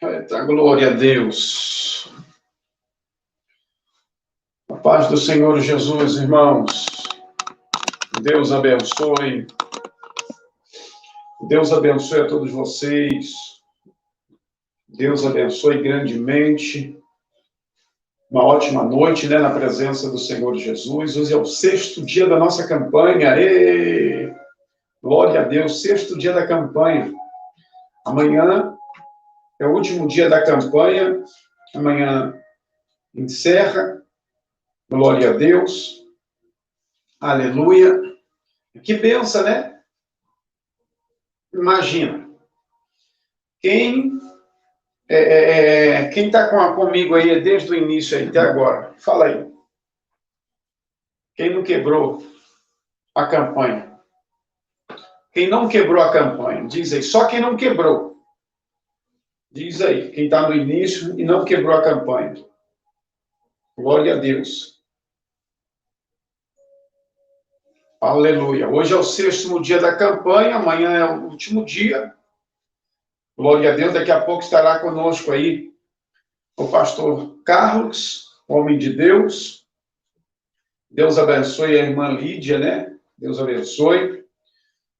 Eita, glória a Deus. A paz do Senhor Jesus, irmãos. Deus abençoe. Deus abençoe a todos vocês. Deus abençoe grandemente. Uma ótima noite, né, na presença do Senhor Jesus. Hoje é o 6º dia da nossa campanha. Glória a Deus, 6º dia da campanha. Amanhã é o último dia da campanha. Amanhã encerra. Glória a Deus. Aleluia. Que benção, né? Imagina. Quem está comigo aí desde o início aí, até agora? Fala aí. Quem não quebrou a campanha? Quem não quebrou a campanha? Diz aí. Só quem não quebrou. Diz aí. Quem está no início e não quebrou a campanha. Glória a Deus. Aleluia. Hoje é o 6º dia da campanha. Amanhã é o último dia. Glória a Deus. Daqui a pouco estará conosco aí o pastor Carlos, homem de Deus. Deus abençoe a irmã Lídia, né? Deus abençoe.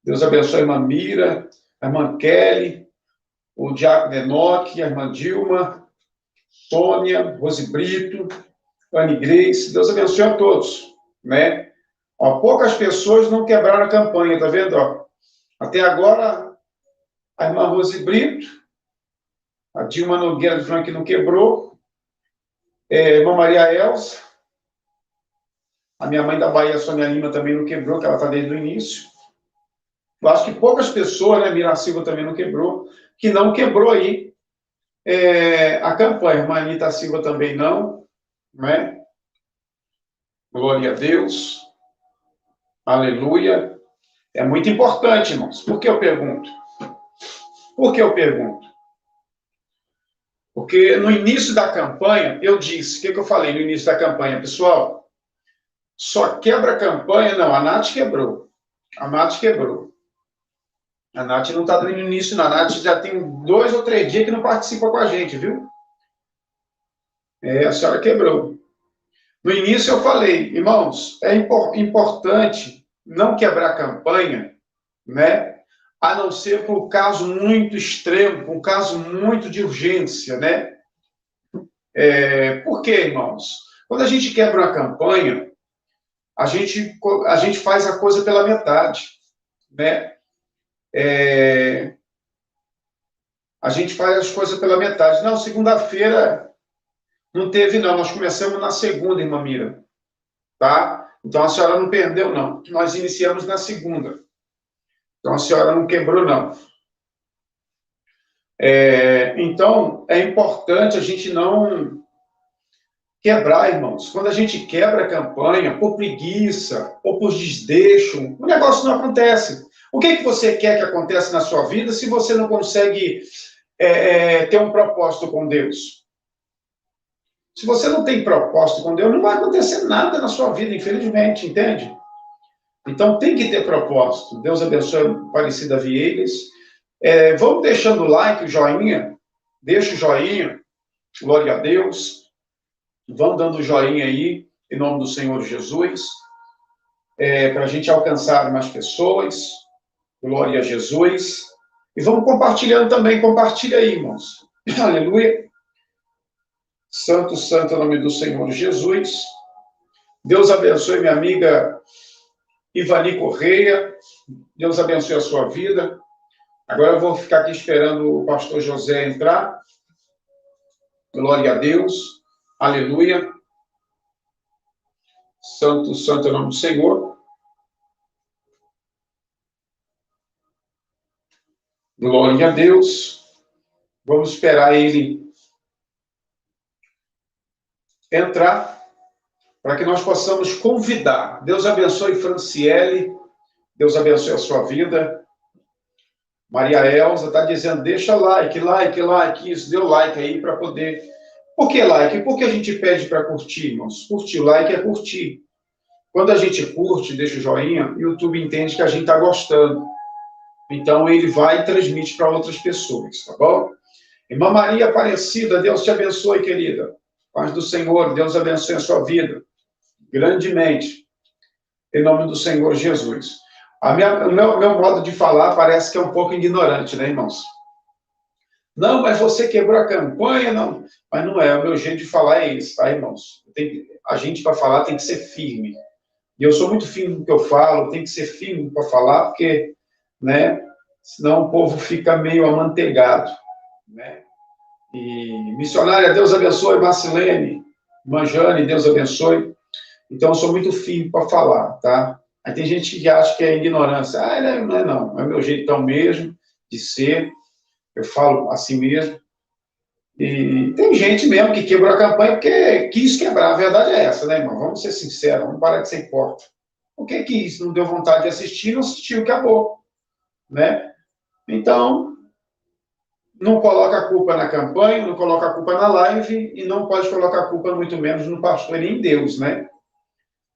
Deus abençoe a irmã Mira, a irmã Kelly, o diácono Enoque, a irmã Dilma, Sônia, Rose Brito, Anne Grace. Deus abençoe a todos, né? Ó, poucas pessoas não quebraram a campanha, tá vendo? Ó? Até agora, a irmã Rose Brito, a Dilma Nogueira de Frank não quebrou, a irmã Maria Elza, a minha mãe da Bahia, Sônia Lima, também não quebrou, que ela está desde o início. Eu acho que poucas pessoas, né, Mira Silva também não quebrou, que não quebrou aí a campanha. A irmã Anitta Silva também não, né? Glória a Deus. Aleluia. É muito importante, irmãos. Por que eu pergunto? Por que eu pergunto? Porque no início da campanha, eu disse, o que eu falei no início da campanha? Pessoal, só quebra a campanha, não, a Nath quebrou. A Nath quebrou. A Nath não está no início, não. A Nath já tem 2 ou 3 dias que não participa com a gente, viu? A senhora quebrou. No início eu falei, irmãos, é importante não quebrar a campanha, né? A não ser por um caso muito extremo, por um caso muito de urgência, né? Por quê, irmãos? Quando a gente quebra uma campanha, a gente faz a coisa pela metade, né? A gente faz as coisas pela metade. Não, segunda-feira não teve, não. Nós começamos na segunda, irmã Mira. Tá? Então a senhora não perdeu, não. Nós iniciamos na segunda. Então a senhora não quebrou, não. Então é importante a gente não quebrar, irmãos. Quando a gente quebra a campanha por preguiça ou por desleixo, o negócio não acontece. O que você quer que aconteça na sua vida se você não consegue ter um propósito com Deus? Se você não tem propósito com Deus, não vai acontecer nada na sua vida, infelizmente, entende? Então tem que ter propósito. Deus abençoe a Aparecida Vieiras. Vamos deixando o like, o joinha. Deixa o joinha. Glória a Deus. Vão dando o joinha aí, em nome do Senhor Jesus. Para a gente alcançar mais pessoas. Glória a Jesus. E vamos compartilhando também. Compartilha aí, irmãos. Aleluia. Santo, santo é o nome do Senhor Jesus. Deus abençoe minha amiga Ivani Correia. Deus abençoe a sua vida. Agora eu vou ficar aqui esperando o pastor José entrar. Glória a Deus. Aleluia. Santo, santo é o nome do Senhor. Glória a Deus. Vamos esperar ele entrar, para que nós possamos convidar. Deus abençoe Franciele, Deus abençoe a sua vida. Maria Elza está dizendo, deixa like, like, like, isso, deu like aí para poder... Por que like? Por que a gente pede para curtir, irmãos? Curtir, like é curtir. Quando a gente curte, deixa o joinha, o YouTube entende que a gente está gostando. Então, ele vai e transmite para outras pessoas, tá bom? Irmã Maria Aparecida, Deus te abençoe, querida. Paz do Senhor, Deus abençoe a sua vida, grandemente, em nome do Senhor Jesus. O meu modo de falar parece que é um pouco ignorante, né, irmãos? Não, mas você quebrou a campanha, não. Mas não é, o meu jeito de falar é esse, tá, irmãos? A gente, para falar, tem que ser firme. E eu sou muito firme no que eu falo, tem que ser firme para falar, porque, né, senão o povo fica meio amanteigado, né? E missionária, Deus abençoe, Marcilene, Manjane, Deus abençoe. Então, eu sou muito firme para falar, tá? Aí tem gente que acha que é ignorância. Ah, não é não, é o meu jeitão mesmo de ser, eu falo assim mesmo. E tem gente mesmo que quebrou a campanha porque quis quebrar, a verdade é essa, né, irmão? Vamos ser sinceros, vamos parar de ser hipócrita. O que quis, não deu vontade de assistir, não assistiu, acabou, né? Então, não coloca a culpa na campanha, não coloca a culpa na live e não pode colocar a culpa muito menos no pastor e em Deus, né?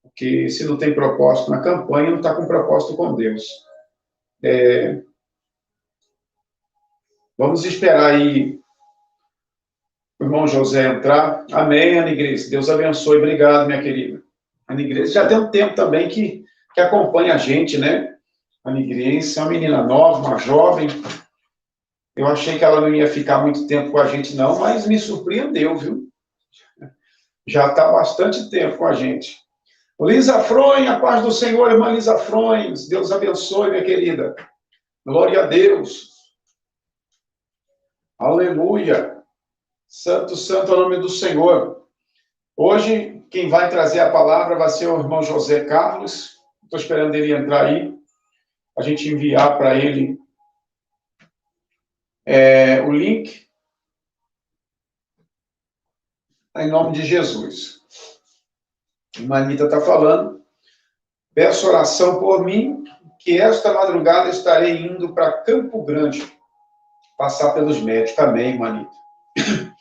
Porque se não tem propósito na campanha, não está com propósito com Deus. Vamos esperar aí o irmão José entrar. Amém, Ana Igreja. Deus abençoe. Obrigado, minha querida. Ana Igreja já tem um tempo também que acompanha a gente, né? Ana Igreja é uma menina nova, uma jovem. Eu achei que ela não ia ficar muito tempo com a gente, não, mas me surpreendeu, viu? Já está bastante tempo com a gente. Lisa Fronha, a paz do Senhor, irmã Lisa Fronha. Deus abençoe, minha querida. Glória a Deus. Aleluia. Santo, santo é o nome do Senhor. Hoje, quem vai trazer a palavra vai ser o irmão José Carlos. Estou esperando ele entrar aí. A gente enviar para ele o link. Em nome de Jesus. A irmã Anitta está falando. Peço oração por mim, que esta madrugada estarei indo para Campo Grande, passar pelos médicos. Amém, irmã Anitta.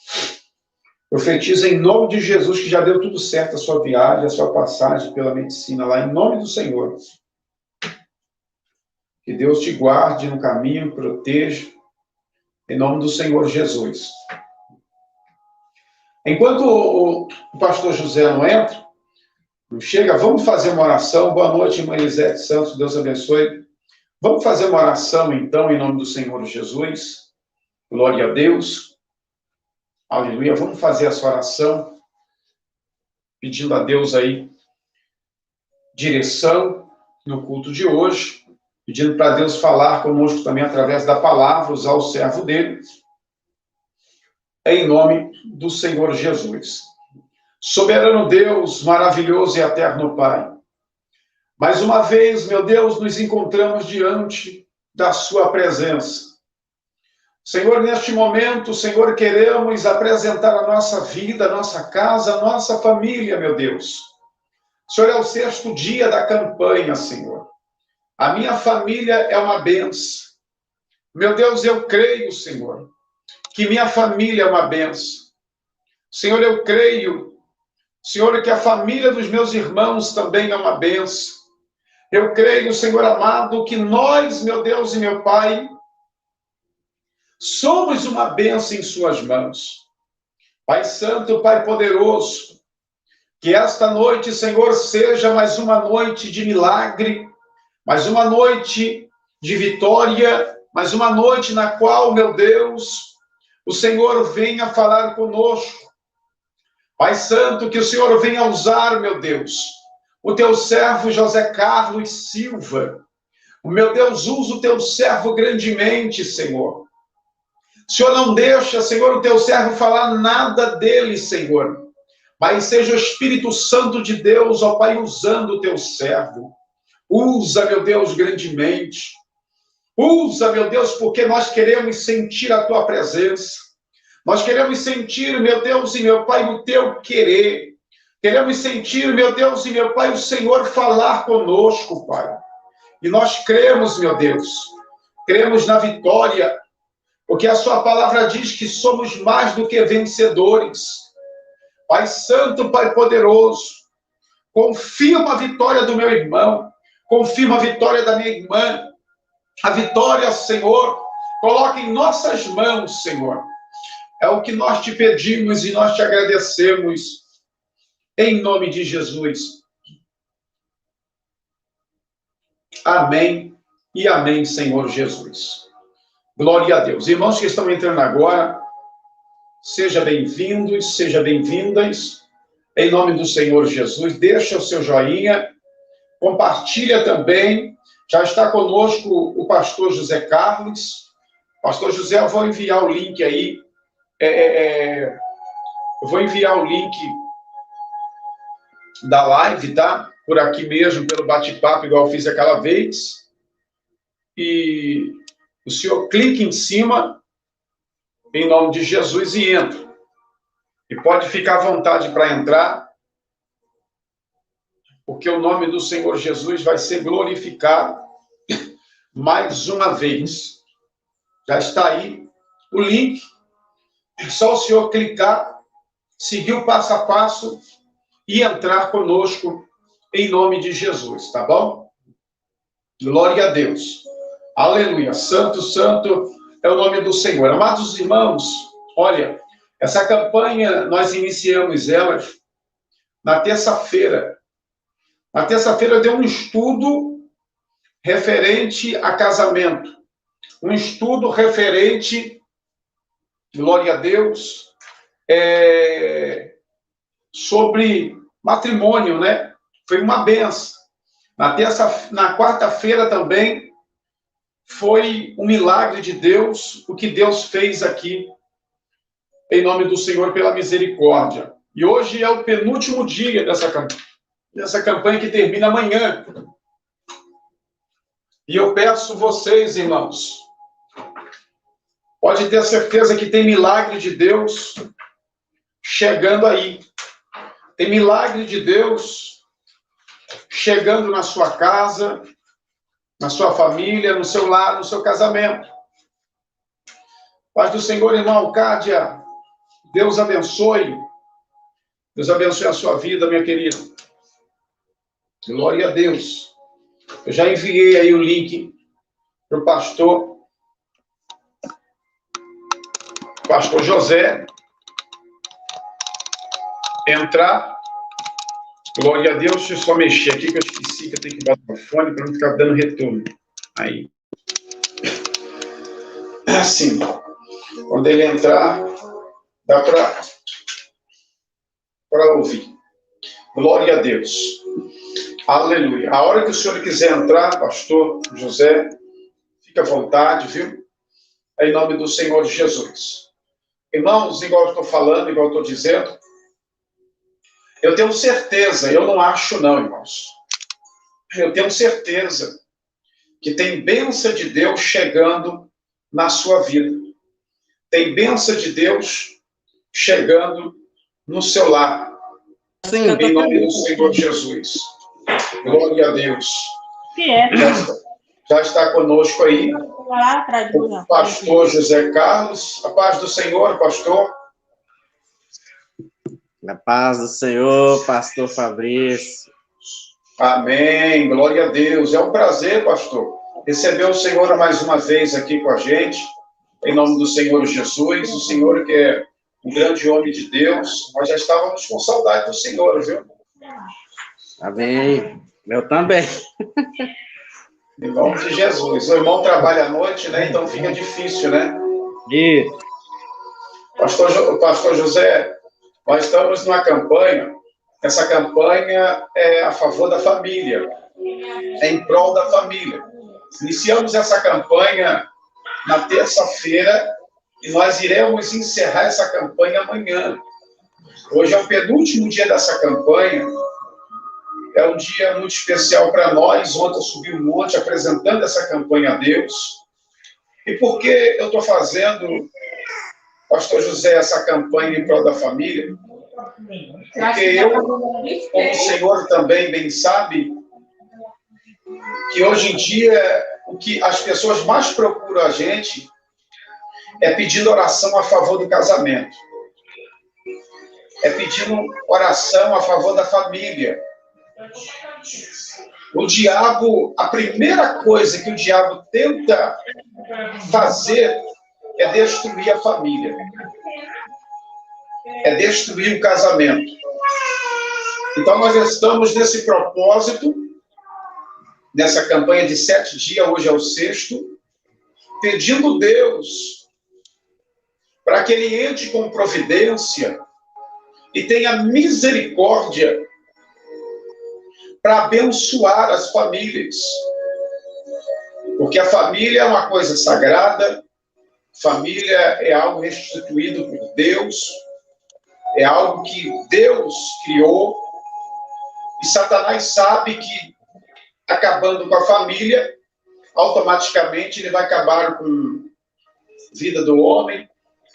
Profetiza em nome de Jesus que já deu tudo certo a sua viagem, a sua passagem pela medicina lá, em nome do Senhor. Que Deus te guarde no caminho, proteja, em nome do Senhor Jesus. Enquanto o pastor José não entra, não chega, vamos fazer uma oração. Boa noite, irmã Elisete Santos, Deus abençoe. Vamos fazer uma oração, então, em nome do Senhor Jesus. Glória a Deus. Aleluia. Vamos fazer essa oração, pedindo a Deus aí direção no culto de hoje, pedindo para Deus falar conosco também através da palavra, usar o servo dele, em nome do Senhor Jesus. Soberano Deus, maravilhoso e eterno Pai, mais uma vez, meu Deus, nos encontramos diante da sua presença. Senhor, neste momento, Senhor, queremos apresentar a nossa vida, a nossa casa, a nossa família, meu Deus. Senhor, é o 6º dia da campanha, Senhor. A minha família é uma bênção. Meu Deus, eu creio, Senhor, que minha família é uma bênção. Senhor, eu creio, Senhor, que a família dos meus irmãos também é uma bênção. Eu creio, Senhor amado, que nós, meu Deus e meu Pai, somos uma bênção em suas mãos. Pai Santo, Pai Poderoso, que esta noite, Senhor, seja mais uma noite de milagre, mais uma noite de vitória, mais uma noite na qual, meu Deus, o Senhor venha falar conosco. Pai Santo, que o Senhor venha usar, meu Deus, o teu servo José Carlos Silva. O meu Deus, usa o teu servo grandemente, Senhor. O Senhor não deixa, Senhor, o teu servo falar nada dele, Senhor. Mas seja o Espírito Santo de Deus, ó Pai, usando o teu servo. Usa, meu Deus, grandemente. Usa, meu Deus, porque nós queremos sentir a tua presença. Nós queremos sentir, meu Deus e meu Pai, o teu querer. Queremos sentir, meu Deus e meu Pai, o Senhor falar conosco, Pai. E nós cremos, meu Deus, cremos na vitória, porque a sua palavra diz que somos mais do que vencedores. Pai Santo, Pai Poderoso, confirma a vitória do meu irmão, confirma a vitória da minha irmã. A vitória, Senhor, coloca em nossas mãos, Senhor. É o que nós te pedimos e nós te agradecemos, em nome de Jesus. Amém e amém, Senhor Jesus. Glória a Deus. Irmãos que estão entrando agora, sejam bem-vindos, sejam bem-vindas, em nome do Senhor Jesus. Deixa o seu joinha, compartilha também. Já está conosco o pastor José Carlos. Pastor José, eu vou enviar o link aí. Eu vou enviar o link da live, tá? Por aqui mesmo, pelo bate-papo, igual eu fiz aquela vez. E o senhor clica em cima, em nome de Jesus, e entra. E pode ficar à vontade para entrar, porque o nome do Senhor Jesus vai ser glorificado mais uma vez. Já está aí o link. É só o senhor clicar, seguir o passo a passo e entrar conosco em nome de Jesus, tá bom? Glória a Deus. Aleluia. Santo, santo é o nome do Senhor. Amados irmãos, olha, essa campanha nós iniciamos ela na terça-feira. Na terça-feira eu dei um estudo referente a casamento. Um estudo referente, glória a Deus, sobre matrimônio, né? Foi uma benção. Na quarta-feira também foi um milagre de Deus, o que Deus fez aqui, em nome do Senhor, pela misericórdia. E hoje é o penúltimo dia dessa campanha que termina amanhã. E eu peço vocês, irmãos, pode ter certeza que tem milagre de Deus chegando aí. Tem milagre de Deus chegando na sua casa, na sua família, no seu lar, no seu casamento. Paz do Senhor, irmão Cádia. Deus abençoe. Deus abençoe a sua vida, minha querida. Glória a Deus. Eu já enviei aí o link para o pastor José entrar. Glória a Deus. Deixa eu só mexer aqui, que eu esqueci que eu tenho que botar o fone para não ficar dando retorno. Aí. Assim. Quando ele entrar, dá para ouvir. Glória a Deus. Aleluia. A hora que o senhor quiser entrar, pastor José, fica à vontade, viu? Em nome do Senhor Jesus. Irmãos, igual eu estou falando, igual eu estou dizendo, eu tenho certeza, eu não acho não, irmãos. Eu tenho certeza que tem bênção de Deus chegando na sua vida. Tem bênção de Deus chegando no seu lar. Sim, em nome do Senhor Jesus. Glória a Deus. Já está conosco aí o pastor José Carlos. A paz do Senhor, pastor. A paz do Senhor, pastor Fabrício. Amém. Glória a Deus. É um prazer, pastor, receber o Senhor mais uma vez aqui com a gente. Em nome do Senhor Jesus. O Senhor que é um grande homem de Deus. Nós já estávamos com saudade do Senhor, viu? Amém. Eu também. Em nome de Jesus. O irmão trabalha à noite, né? Então fica difícil, né? Isso. Pastor José, nós estamos numa campanha. Essa campanha é a favor da família. É em prol da família. Iniciamos essa campanha na terça-feira e nós iremos encerrar essa campanha amanhã. Hoje é o penúltimo dia dessa campanha. É um dia muito especial para nós. Ontem eu subi um monte apresentando essa campanha a Deus. E por que eu estou fazendo, pastor José, essa campanha em prol da família? Porque eu, como o Senhor também bem sabe, que hoje em dia o que as pessoas mais procuram a gente é pedindo oração a favor do casamento. É pedindo oração a favor da família. O diabo, a primeira coisa que o diabo tenta fazer é destruir a família. É destruir o casamento. Então, nós estamos nesse propósito, nessa campanha de 7 dias, hoje é o 6º, pedindo Deus para que Ele entre com providência e tenha misericórdia para abençoar as famílias. Porque a família é uma coisa sagrada, família é algo restituído por Deus, é algo que Deus criou, e Satanás sabe que, acabando com a família, automaticamente ele vai acabar com a vida do homem,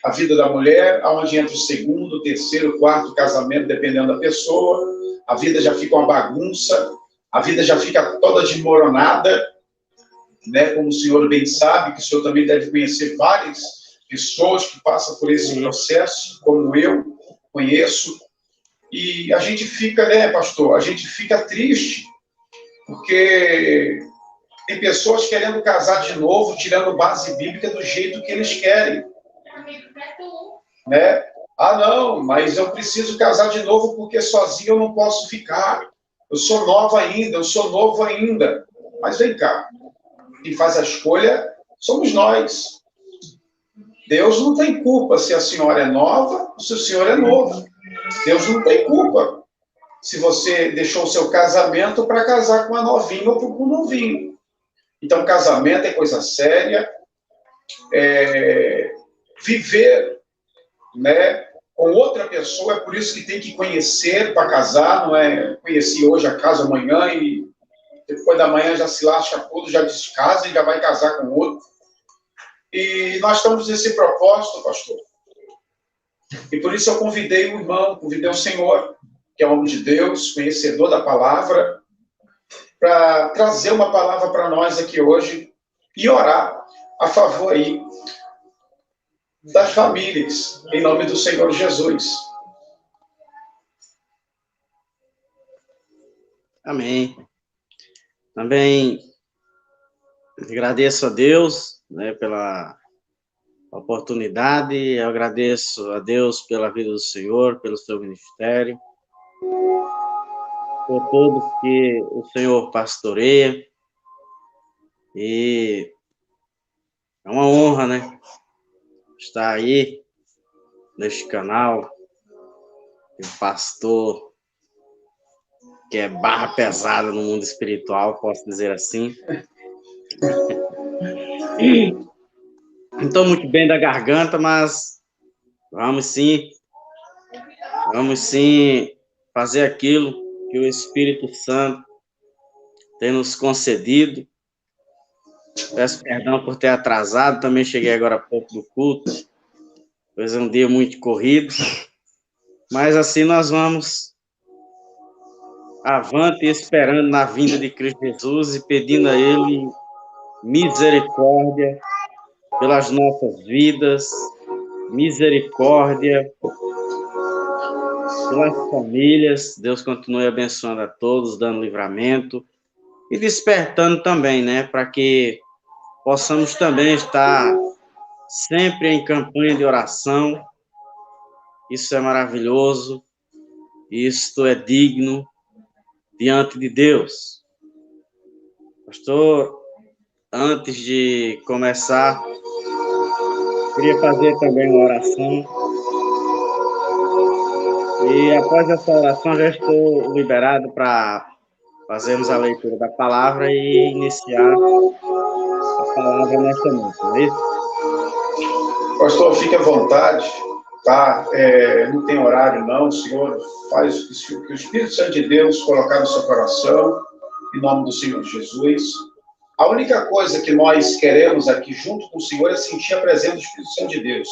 a vida da mulher, aonde entra o 2º, 3º, 4º casamento, dependendo da pessoa, a vida já fica uma bagunça, a vida já fica toda desmoronada, né? Como o senhor bem sabe, que o senhor também deve conhecer várias pessoas que passam por esse processo, como eu conheço, e a gente fica, né, pastor, a gente fica triste, porque tem pessoas querendo casar de novo, tirando base bíblica do jeito que eles querem, né? Ah, não, mas eu preciso casar de novo porque sozinho eu não posso ficar. Eu sou nova ainda, eu sou novo ainda. Mas vem cá, quem faz a escolha somos nós. Deus não tem culpa se a senhora é nova ou se o senhor é novo. Deus não tem culpa se você deixou o seu casamento para casar com uma novinha ou com um novinho. Então, casamento é coisa séria. Viver, né, com outra pessoa, é por isso que tem que conhecer para casar, não é conhecer hoje a casa amanhã e depois da manhã já se lasca tudo, já descasa e já vai casar com outro. E nós estamos nesse propósito, pastor. E por isso eu convidei o irmão, convidei o senhor, que é homem de Deus, conhecedor da palavra, para trazer uma palavra para nós aqui hoje e orar a favor aí das famílias, em nome do Senhor Jesus. Amém. Também agradeço a Deus, né, pela oportunidade, eu agradeço a Deus pela vida do Senhor, pelo seu ministério, por todos que o Senhor pastoreia, e é uma honra, né, estar aí neste canal, um pastor que é barra pesada no mundo espiritual, posso dizer assim. Não estou muito bem da garganta, mas vamos sim fazer aquilo que o Espírito Santo tem nos concedido. Peço perdão por ter atrasado, também cheguei agora há pouco do culto, pois é um dia muito corrido, mas assim nós vamos avante esperando na vinda de Cristo Jesus e pedindo a Ele misericórdia pelas nossas vidas, misericórdia pelas famílias. Deus continue abençoando a todos, dando livramento e despertando também, né, para que possamos também estar sempre em campanha de oração. Isso é maravilhoso, isto é digno diante de Deus. Pastor, antes de começar, queria fazer também uma oração. E após essa oração, já estou liberado para fazermos a leitura da palavra e iniciar a palavra nesta noite, não é isso? Pastor, fique à vontade, tá? Não tem horário, não. O senhor faz o que o Espírito Santo de Deus colocar no seu coração, em nome do Senhor Jesus. A única coisa que nós queremos aqui, junto com o Senhor, é sentir a presença do Espírito Santo de Deus.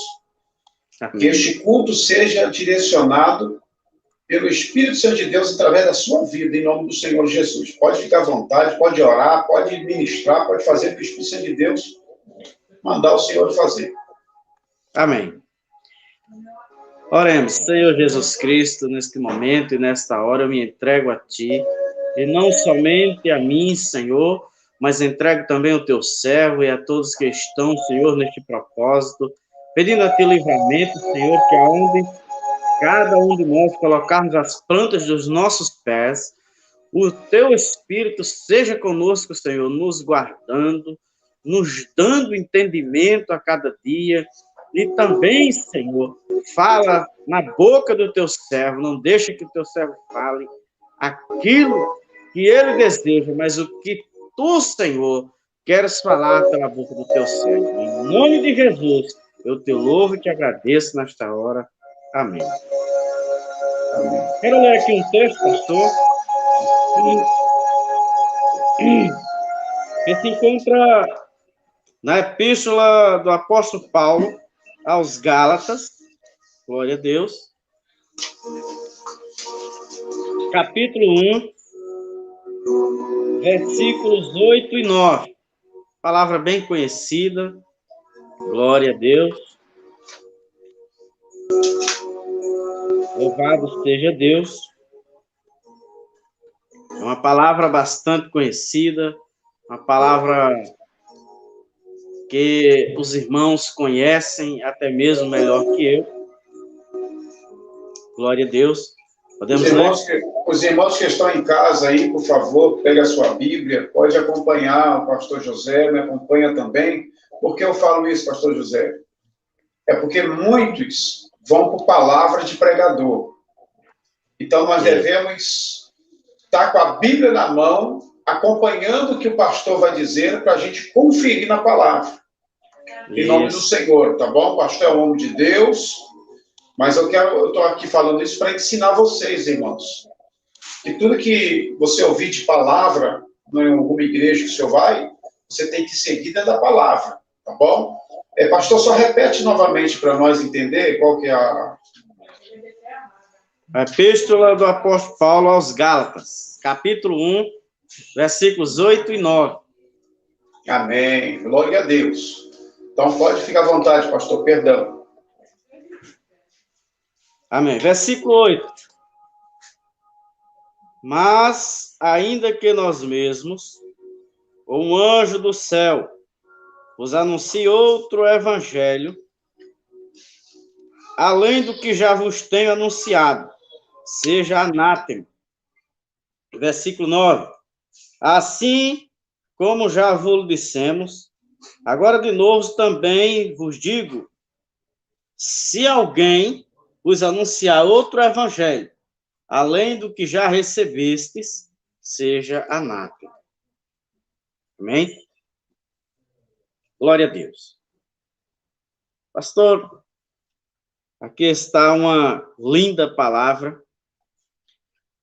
Amém. Que este culto seja direcionado pelo Espírito Santo de Deus através da sua vida, em nome do Senhor Jesus. Pode ficar à vontade, pode orar, pode ministrar, pode fazer o que o Espírito Santo de Deus mandar o Senhor fazer. Amém. Oremos. Senhor Jesus Cristo, neste momento e nesta hora eu me entrego a Ti e não somente a mim, Senhor, mas entrego também ao teu servo e a todos que estão, Senhor, neste propósito, pedindo a ti livramento, Senhor, que aonde cada um de nós colocarmos as plantas dos nossos pés, o teu Espírito seja conosco, Senhor, nos guardando, nos dando entendimento a cada dia, e também, Senhor, fala na boca do teu servo, não deixa que o teu servo fale aquilo que ele deseja, mas o que tu, Senhor, queres falar pela boca do teu servo. Em nome de Jesus, eu te louvo e te agradeço nesta hora. Amém. Quero ler aqui um texto, pastor, que se encontra na epístola do apóstolo Paulo aos Gálatas, glória a Deus, capítulo 1, versículos 8 e 9. Palavra bem conhecida, glória a Deus. Louvado seja Deus. É uma palavra bastante conhecida, uma palavra que os irmãos conhecem até mesmo melhor que eu. Glória a Deus. Podemos ler? Os irmãos que estão em casa aí, por favor, pegue a sua Bíblia, pode acompanhar o pastor José, me acompanha também. Por que eu falo isso, pastor José? É porque muitos vão por palavra de pregador. Então, nós devemos estar com a Bíblia na mão, acompanhando o que o pastor vai dizer, para a gente conferir na palavra. Em nome do Senhor, tá bom? O pastor é um homem de Deus, mas eu estou aqui falando isso para ensinar vocês, irmãos. Que tudo que você ouvir de palavra, em alguma igreja que o senhor vai, você tem que seguir dentro da palavra, tá bom? Pastor, só repete novamente para nós entender qual que é a Epístola do apóstolo Paulo aos Gálatas, capítulo 1, versículos 8 e 9. Amém. Glória a Deus. Então, pode ficar à vontade, pastor. Perdão. Amém. Versículo 8. Mas, ainda que nós mesmos, ou um anjo do céu, vos anuncie outro evangelho, além do que já vos tenho anunciado, seja anátema. Versículo 9. Assim como já vos dissemos, agora de novo também vos digo, se alguém vos anunciar outro evangelho, além do que já recebestes, seja anátema. Amém? Glória a Deus. Pastor, aqui está uma linda palavra,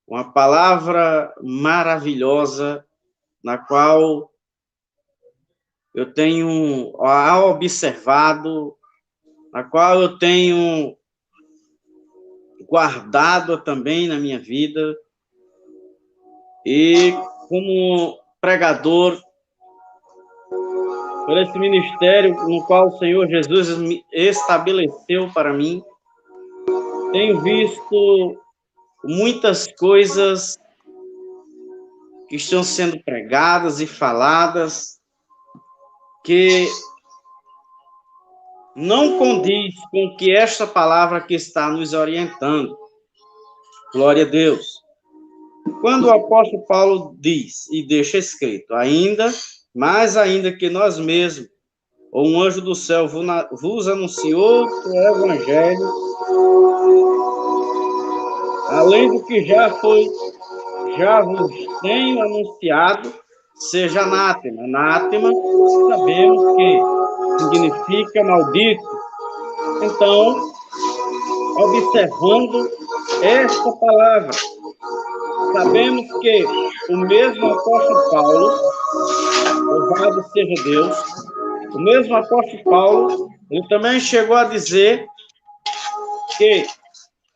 uma palavra maravilhosa, na qual eu tenho observado, na qual eu tenho guardado também na minha vida, e como pregador, por esse ministério no qual o Senhor Jesus me estabeleceu para mim, tenho visto muitas coisas que estão sendo pregadas e faladas que não condiz com o que esta palavra que está nos orientando. Glória a Deus. Quando o apóstolo Paulo diz e deixa escrito, ainda que nós mesmos, ou um anjo do céu vos anunciou outro evangelho, além do que já vos tenho anunciado, seja anátema. Anátema, sabemos que significa maldito. Então, observando esta palavra, sabemos que o mesmo apóstolo Paulo, louvado seja Deus, o mesmo apóstolo Paulo, ele também chegou a dizer que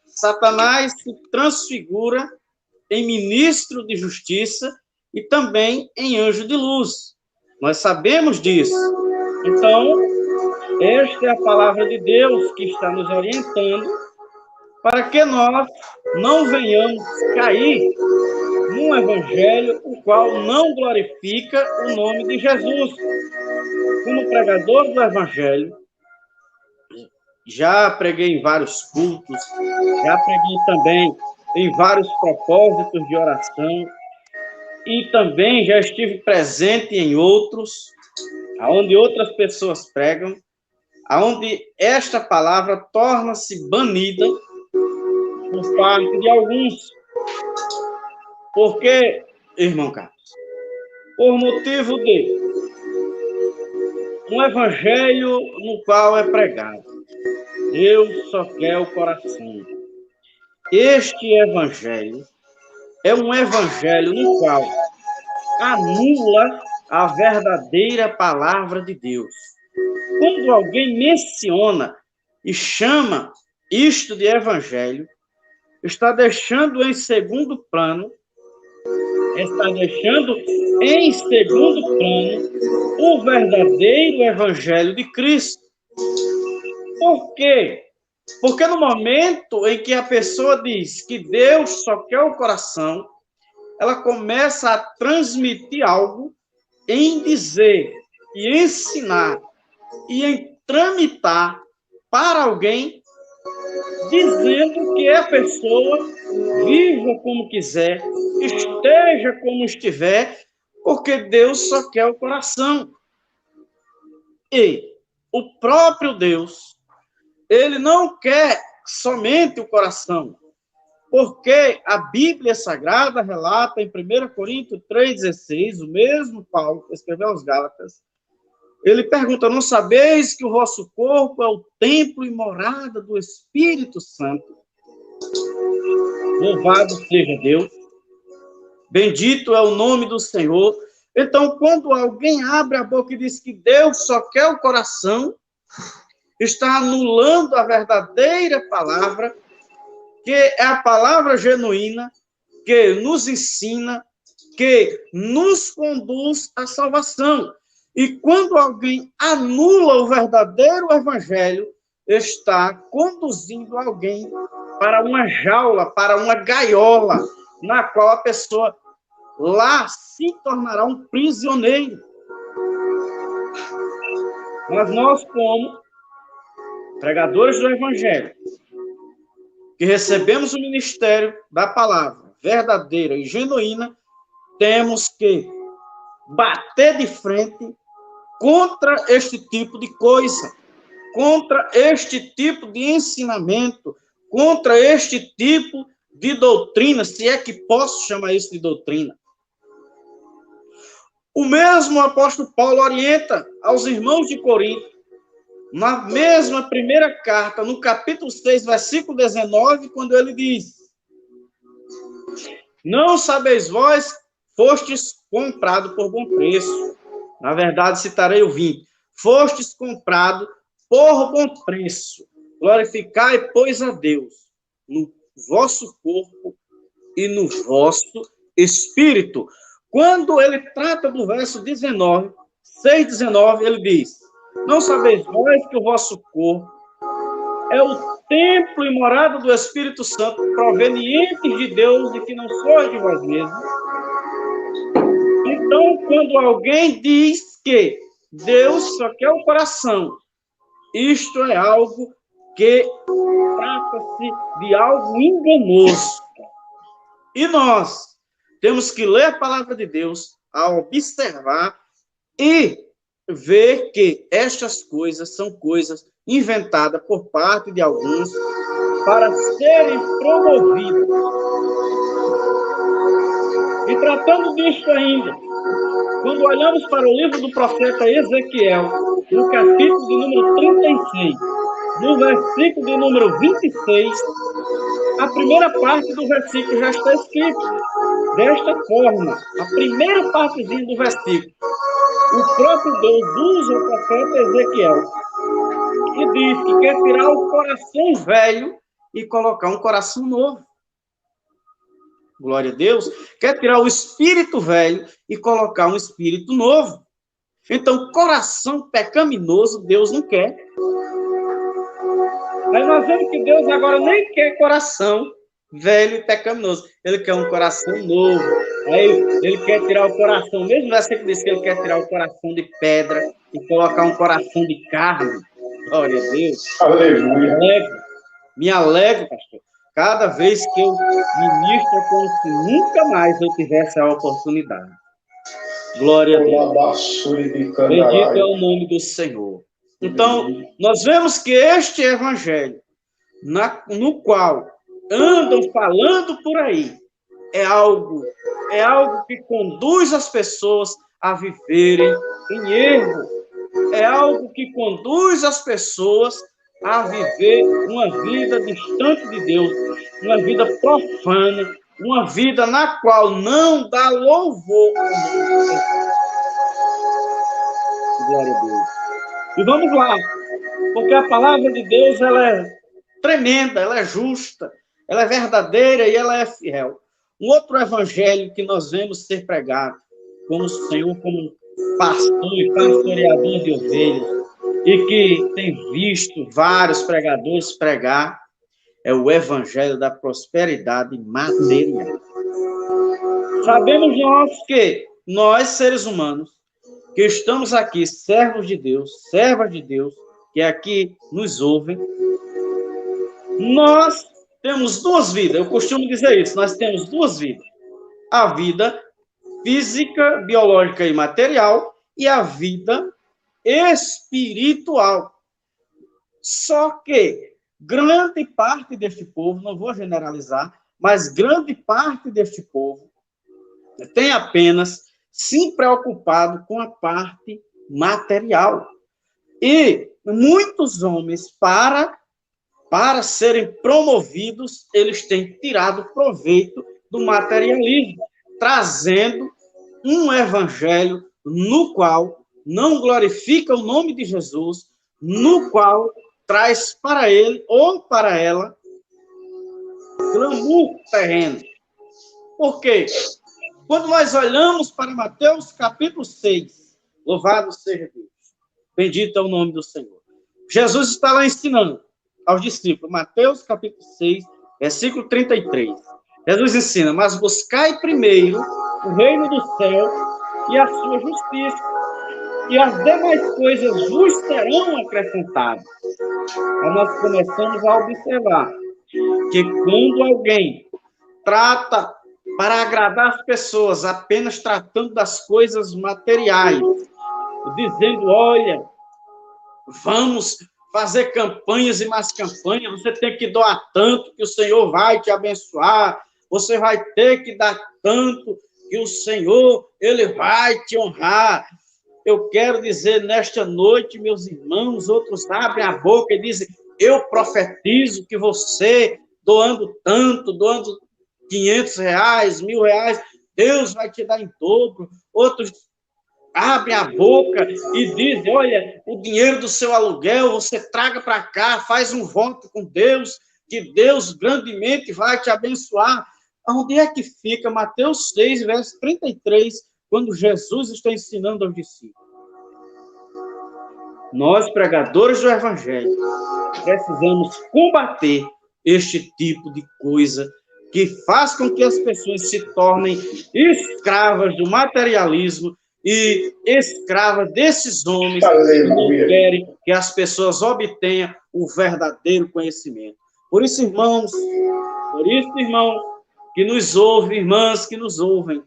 Satanás se transfigura em ministro de justiça e também em anjo de luz. Nós sabemos disso. Então, esta é a palavra de Deus que está nos orientando para que nós não venhamos cair num evangelho o qual não glorifica o nome de Jesus. Como pregador do evangelho, já preguei em vários cultos, já preguei também em vários propósitos de oração, e também já estive presente em outros, onde outras pessoas pregam, onde esta palavra torna-se banida por parte de alguns. Porque, irmão Carlos, por motivo de um evangelho no qual é pregado, Deus só quer o coração. Este evangelho é um evangelho no qual anula a verdadeira palavra de Deus. Quando alguém menciona e chama isto de evangelho, está deixando em segundo plano o verdadeiro evangelho de Cristo. Por quê? Porque no momento em que a pessoa diz que Deus só quer o coração, ela começa a transmitir algo em dizer e ensinar e em tramitar para alguém, dizendo que a pessoa viva como quiser, esteja como estiver, porque Deus só quer o coração. E o próprio Deus, ele não quer somente o coração, porque a Bíblia Sagrada relata em 1 Coríntios 3,16, o mesmo Paulo que escreveu aos Gálatas, ele pergunta: não sabeis que o vosso corpo é o templo e morada do Espírito Santo? Louvado seja Deus. Bendito é o nome do Senhor. Então, quando alguém abre a boca e diz que Deus só quer o coração, está anulando a verdadeira palavra, que é a palavra genuína, que nos ensina, que nos conduz à salvação. E quando alguém anula o verdadeiro evangelho, está conduzindo alguém para uma jaula, para uma gaiola, na qual a pessoa lá se tornará um prisioneiro. Mas nós, como pregadores do evangelho, que recebemos o ministério da palavra verdadeira e genuína, temos que bater de frente contra este tipo de coisa, contra este tipo de ensinamento, contra este tipo de doutrina, se é que posso chamar isso de doutrina. O mesmo apóstolo Paulo orienta aos irmãos de Corinto, na mesma primeira carta, no capítulo 6, versículo 19, quando ele diz: não sabeis vós, fostes comprado por bom preço. Na verdade, citarei o 20. Fostes comprado por bom preço. Glorificai, pois, a Deus no vosso corpo e no vosso espírito. Quando ele trata do verso 19, 6:19, ele diz: não sabeis vós que o vosso corpo é o templo e morada do Espírito Santo, provenientes de Deus e que não sois de vós mesmos? Então, quando alguém diz que Deus só quer o coração, isto é algo que trata-se de algo enganoso. E nós temos que ler a palavra de Deus, a observar e ver que estas coisas são coisas inventadas por parte de alguns para serem promovidas. E tratando disto ainda, quando olhamos para o livro do profeta Ezequiel, no capítulo de número 36, no versículo de número 26, a primeira parte do versículo já está escrito desta forma. A primeira partezinha do versículo. O próprio Deus usa o profeta Ezequiel e diz que quer tirar o coração velho e colocar um coração novo. Glória a Deus. Quer tirar o espírito velho e colocar um espírito novo. Então, coração pecaminoso, Deus não quer. Mas nós vemos que Deus agora nem quer coração velho e pecaminoso. Ele quer um coração novo. Aí ele quer tirar o coração, mesmo versículo diz que ele quer tirar o coração de pedra e colocar um coração de carne. Glória a Deus. Aleluia. Me alegro, pastor. Cada vez que eu ministro, é como se nunca mais eu tivesse a oportunidade. Glória a Deus. Bendito é o nome do Senhor. Então, nós vemos que este evangelho, no qual andam falando por aí, é algo que conduz as pessoas a viverem em erro. É algo que conduz as pessoas a viver uma vida distante de Deus, uma vida profana, uma vida na qual não dá louvor ao nome de Deus. Glória a Deus. E vamos lá, porque a palavra de Deus, ela é tremenda, ela é justa, ela é verdadeira e ela é fiel. Um outro evangelho que nós vemos ser pregado, como o Senhor, como pastor e pastoreador de ovelhas, e que tem visto vários pregadores pregar, é o evangelho da prosperidade material. Sabemos nós que nós, seres humanos, que estamos aqui, servos de Deus, servas de Deus, que aqui nos ouvem, nós temos duas vidas. Eu costumo dizer isso, nós temos duas vidas. A vida física, biológica e material e a vida espiritual. Só que grande parte deste povo, não vou generalizar, mas grande parte deste povo tem apenas se preocupado com a parte material. E muitos homens, para serem promovidos, eles têm tirado proveito do materialismo, trazendo um evangelho no qual não glorifica o nome de Jesus, no qual traz para ele ou para ela glamour terreno. Por quê? Quando nós olhamos para Mateus capítulo 6, louvado seja Deus, bendito é o nome do Senhor. Jesus está lá ensinando aos discípulos, Mateus capítulo 6, versículo 33. Jesus ensina, mas buscai primeiro o reino do céu e a sua justiça, e as demais coisas vos serão acrescentadas. Aí nós começamos a observar que quando alguém trata para agradar as pessoas, apenas tratando das coisas materiais, dizendo, olha, vamos fazer campanhas e mais campanhas, você tem que doar tanto que o Senhor vai te abençoar, você vai ter que dar tanto que o Senhor, ele vai te honrar. Eu quero dizer nesta noite, meus irmãos, outros abrem a boca e dizem, eu profetizo que você, doando tanto, doando 500 reais, 1.000 reais, Deus vai te dar em dobro. Outros abrem a boca e dizem, olha, o dinheiro do seu aluguel, você traga para cá, faz um voto com Deus, que Deus grandemente vai te abençoar. Onde é que fica Mateus 6, verso 33, quando Jesus está ensinando aos discípulos? Nós, pregadores do Evangelho, precisamos combater este tipo de coisa que faz com que as pessoas se tornem escravas do materialismo e escravas desses homens que não querem que as pessoas obtenham o verdadeiro conhecimento. Por isso, irmãos, que nos ouvem, irmãs que nos ouvem,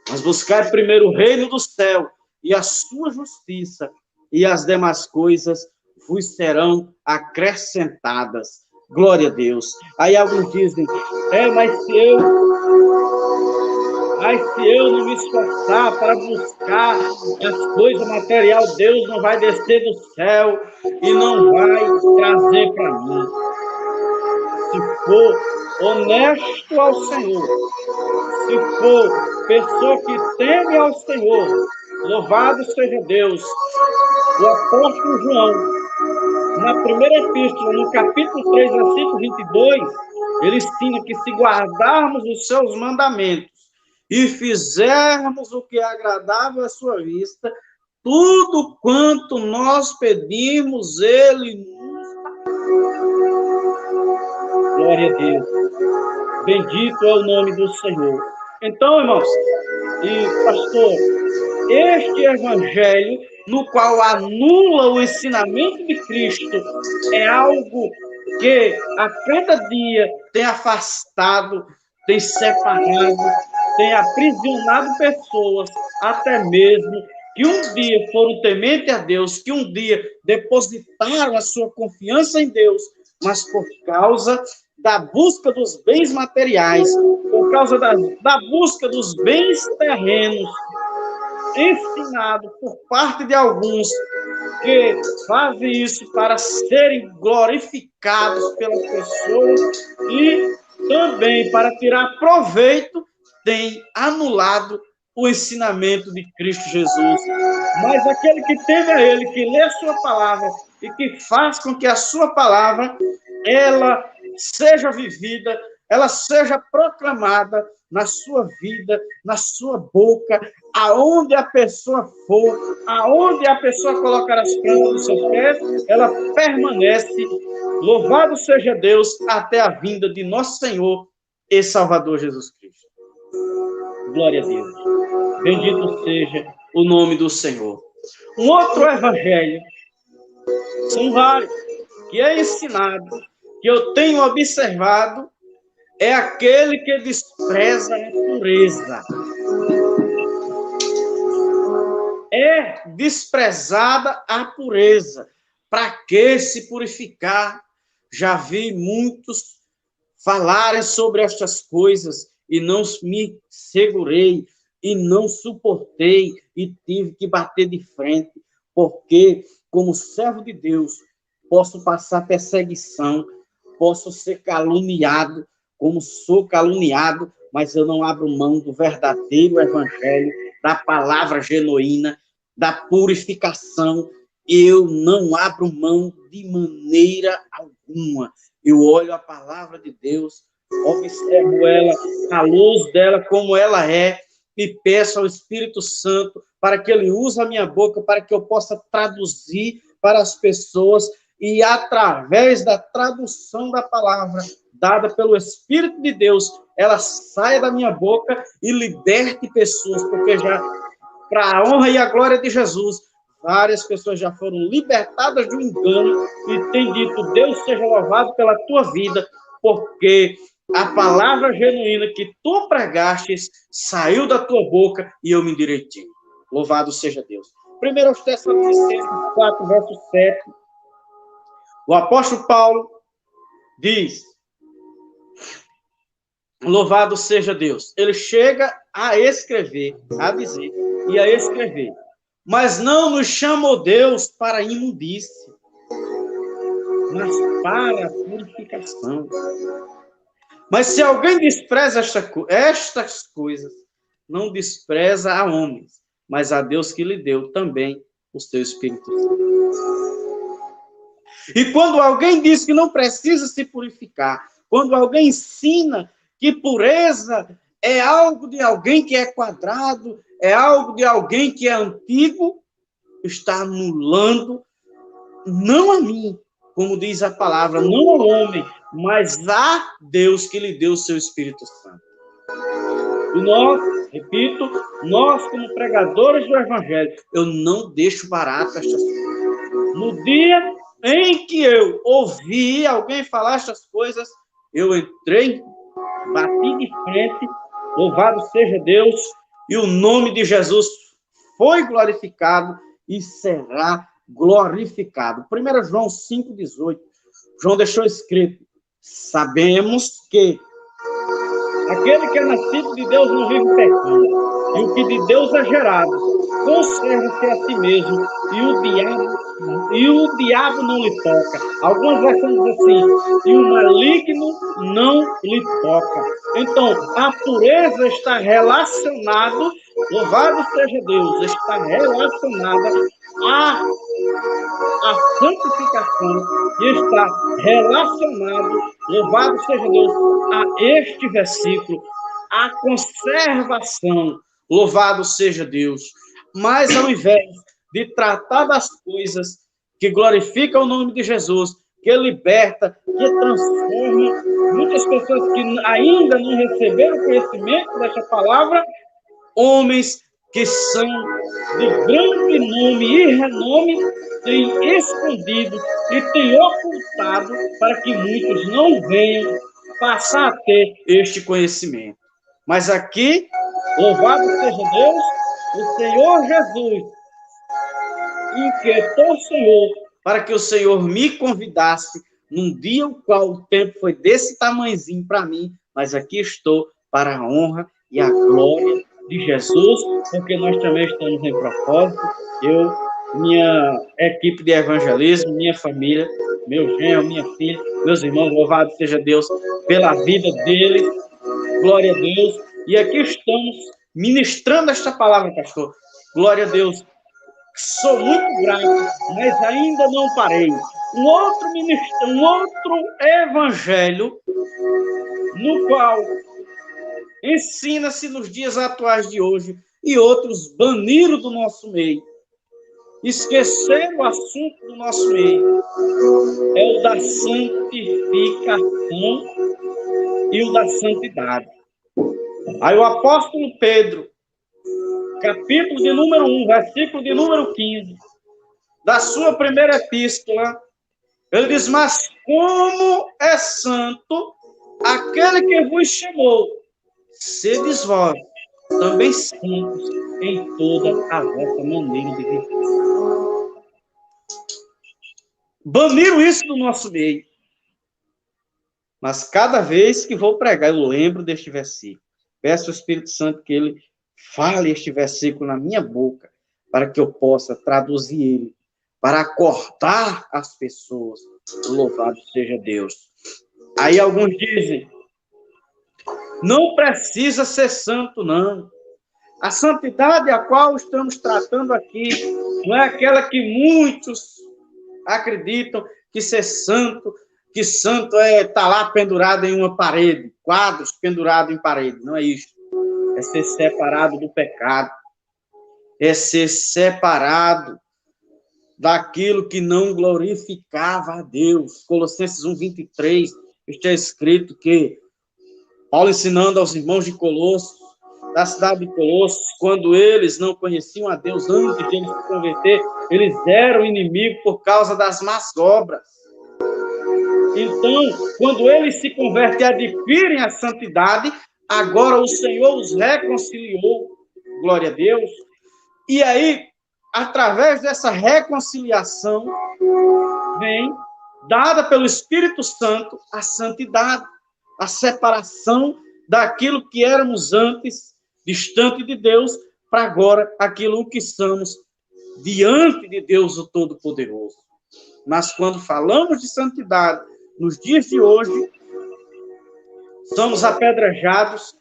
mas buscar primeiro o reino do céu e a sua justiça, e as demais coisas vos serão acrescentadas. Glória a Deus. Aí alguns dizem, mas se eu não me esforçar para buscar as coisas materiais, Deus não vai descer do céu e não vai trazer para mim. Se for honesto ao Senhor, se for pessoa que teme ao Senhor, louvado seja Deus. O apóstolo João, na primeira epístola, no capítulo 3, versículo 22, ele ensina que se guardarmos os seus mandamentos e fizermos o que é agradável à sua vista, tudo quanto nós pedimos, ele nos dá. Glória a Deus. Bendito é o nome do Senhor. Então, irmãos, e pastor, este evangelho, no qual anula o ensinamento de Cristo, é algo que a cada dia tem afastado, tem separado, tem aprisionado pessoas, até mesmo que um dia foram tementes a Deus, que um dia depositaram a sua confiança em Deus, mas por causa da busca dos bens materiais, por causa da busca dos bens terrenos, ensinado por parte de alguns que fazem isso para serem glorificados pelas pessoas e também para tirar proveito, tem anulado o ensinamento de Cristo Jesus. Mas aquele que teme a Ele, que lê a sua palavra e que faz com que a sua palavra ela seja vivida, ela seja proclamada na sua vida, na sua boca, aonde a pessoa for, aonde a pessoa colocar as plantas dos seus pés, ela permanece. Louvado seja Deus até a vinda de nosso Senhor e Salvador Jesus Cristo. Glória a Deus. Bendito seja o nome do Senhor. Um outro evangelho, são vários, que é ensinado, que eu tenho observado, é aquele que despreza a pureza. É desprezada a pureza. Para que se purificar? Já vi muitos falarem sobre estas coisas e não me segurei e não suportei e tive que bater de frente, porque, como servo de Deus, posso passar perseguição, posso ser caluniado, como sou caluniado, mas eu não abro mão do verdadeiro evangelho, da palavra genuína, da purificação. Eu não abro mão de maneira alguma. Eu olho a palavra de Deus, observo ela, a luz dela como ela é, e peço ao Espírito Santo para que ele use a minha boca, para que eu possa traduzir para as pessoas, e através da tradução da palavra dada pelo Espírito de Deus, ela saia da minha boca e liberte pessoas, porque já, para a honra e a glória de Jesus, várias pessoas já foram libertadas do engano e têm dito: Deus seja louvado pela tua vida, porque a palavra genuína que tu pregastes saiu da tua boca e eu me endireitei. Louvado seja Deus. 1 Tessalonicenses 4, verso 7. O apóstolo Paulo diz: louvado seja Deus. Ele chega a escrever, a dizer e a escrever: mas não nos chamou Deus para a imundície, mas para a purificação. Mas se alguém despreza estas coisas, não despreza a homens, mas a Deus que lhe deu também o seu Espírito Santo. E quando alguém diz que não precisa se purificar, quando alguém ensina que pureza é algo de alguém que é quadrado, é algo de alguém que é antigo, está anulando, não a mim, como diz a palavra, não ao homem, mas a Deus que lhe deu o seu Espírito Santo. E nós, repito, nós como pregadores do Evangelho, eu não deixo barato estas coisas. No dia em que eu ouvi alguém falar estas coisas, eu entrei, bati de frente, louvado seja Deus, e o nome de Jesus foi glorificado e será glorificado. 1 João 5,18, João deixou escrito: sabemos que aquele que é nascido de Deus não vive pecando, e o que de Deus é gerado conserva-se a si mesmo, e o diabo não lhe toca. Algumas versões dizem assim: e o maligno não lhe toca. Então, a pureza está relacionada, louvado seja Deus, está relacionada a santificação, e está relacionado, louvado seja Deus, a este versículo, a conservação, louvado seja Deus. Mas ao invés de tratar das coisas que glorificam o nome de Jesus, que liberta, que transforma. Muitas pessoas que ainda não receberam conhecimento dessa palavra, homens que são de grande nome e renome, têm escondido e têm ocultado para que muitos não venham passar a ter este conhecimento. Mas aqui, louvado seja Deus, o Senhor Jesus inquietou o Senhor para que o Senhor me convidasse num dia o qual o tempo foi desse tamanhozinho para mim, mas aqui estou para a honra e a glória de Jesus, porque nós também estamos em propósito. Eu, minha equipe de evangelismo, minha família, meu genro, minha filha, meus irmãos, louvado seja Deus pela vida deles, glória a Deus. E aqui estamos ministrando esta palavra, pastor. Glória a Deus. Sou muito grato, mas ainda não parei. Um outro evangelho no qual ensina-se nos dias atuais de hoje e outros baniram do nosso meio. Esqueceram o assunto do nosso meio. É o da santificação e o da santidade. Aí o apóstolo Pedro, capítulo de número 1, versículo de número 15, da sua primeira epístola, ele diz: mas como é santo aquele que vos chamou, sedes vós também santos em toda a vossa maneira de viver. Baniram isso do nosso meio. Mas cada vez que vou pregar, eu lembro deste versículo. Peço ao Espírito Santo que ele fale este versículo na minha boca, para que eu possa traduzir ele, para acordar as pessoas. Louvado seja Deus. Aí alguns dizem: não precisa ser santo, não. A santidade a qual estamos tratando aqui não é aquela que muitos acreditam que ser santo, que santo é estar lá pendurado em uma parede, quadros pendurados em parede. Não é isso. É ser separado do pecado. É ser separado daquilo que não glorificava a Deus. Colossenses 1:23, está escrito que Paulo ensinando aos irmãos de Colossos, da cidade de Colossos, quando eles não conheciam a Deus antes de eles se converter, eles eram inimigos por causa das más obras. Então, quando eles se convertem e adquirem a santidade, agora o Senhor os reconciliou, glória a Deus. E aí, através dessa reconciliação, vem, dada pelo Espírito Santo, a santidade, a separação daquilo que éramos antes, distante de Deus, para agora aquilo que somos diante de Deus o Todo-Poderoso. Mas quando falamos de santidade, nos dias de hoje, somos apedrejados,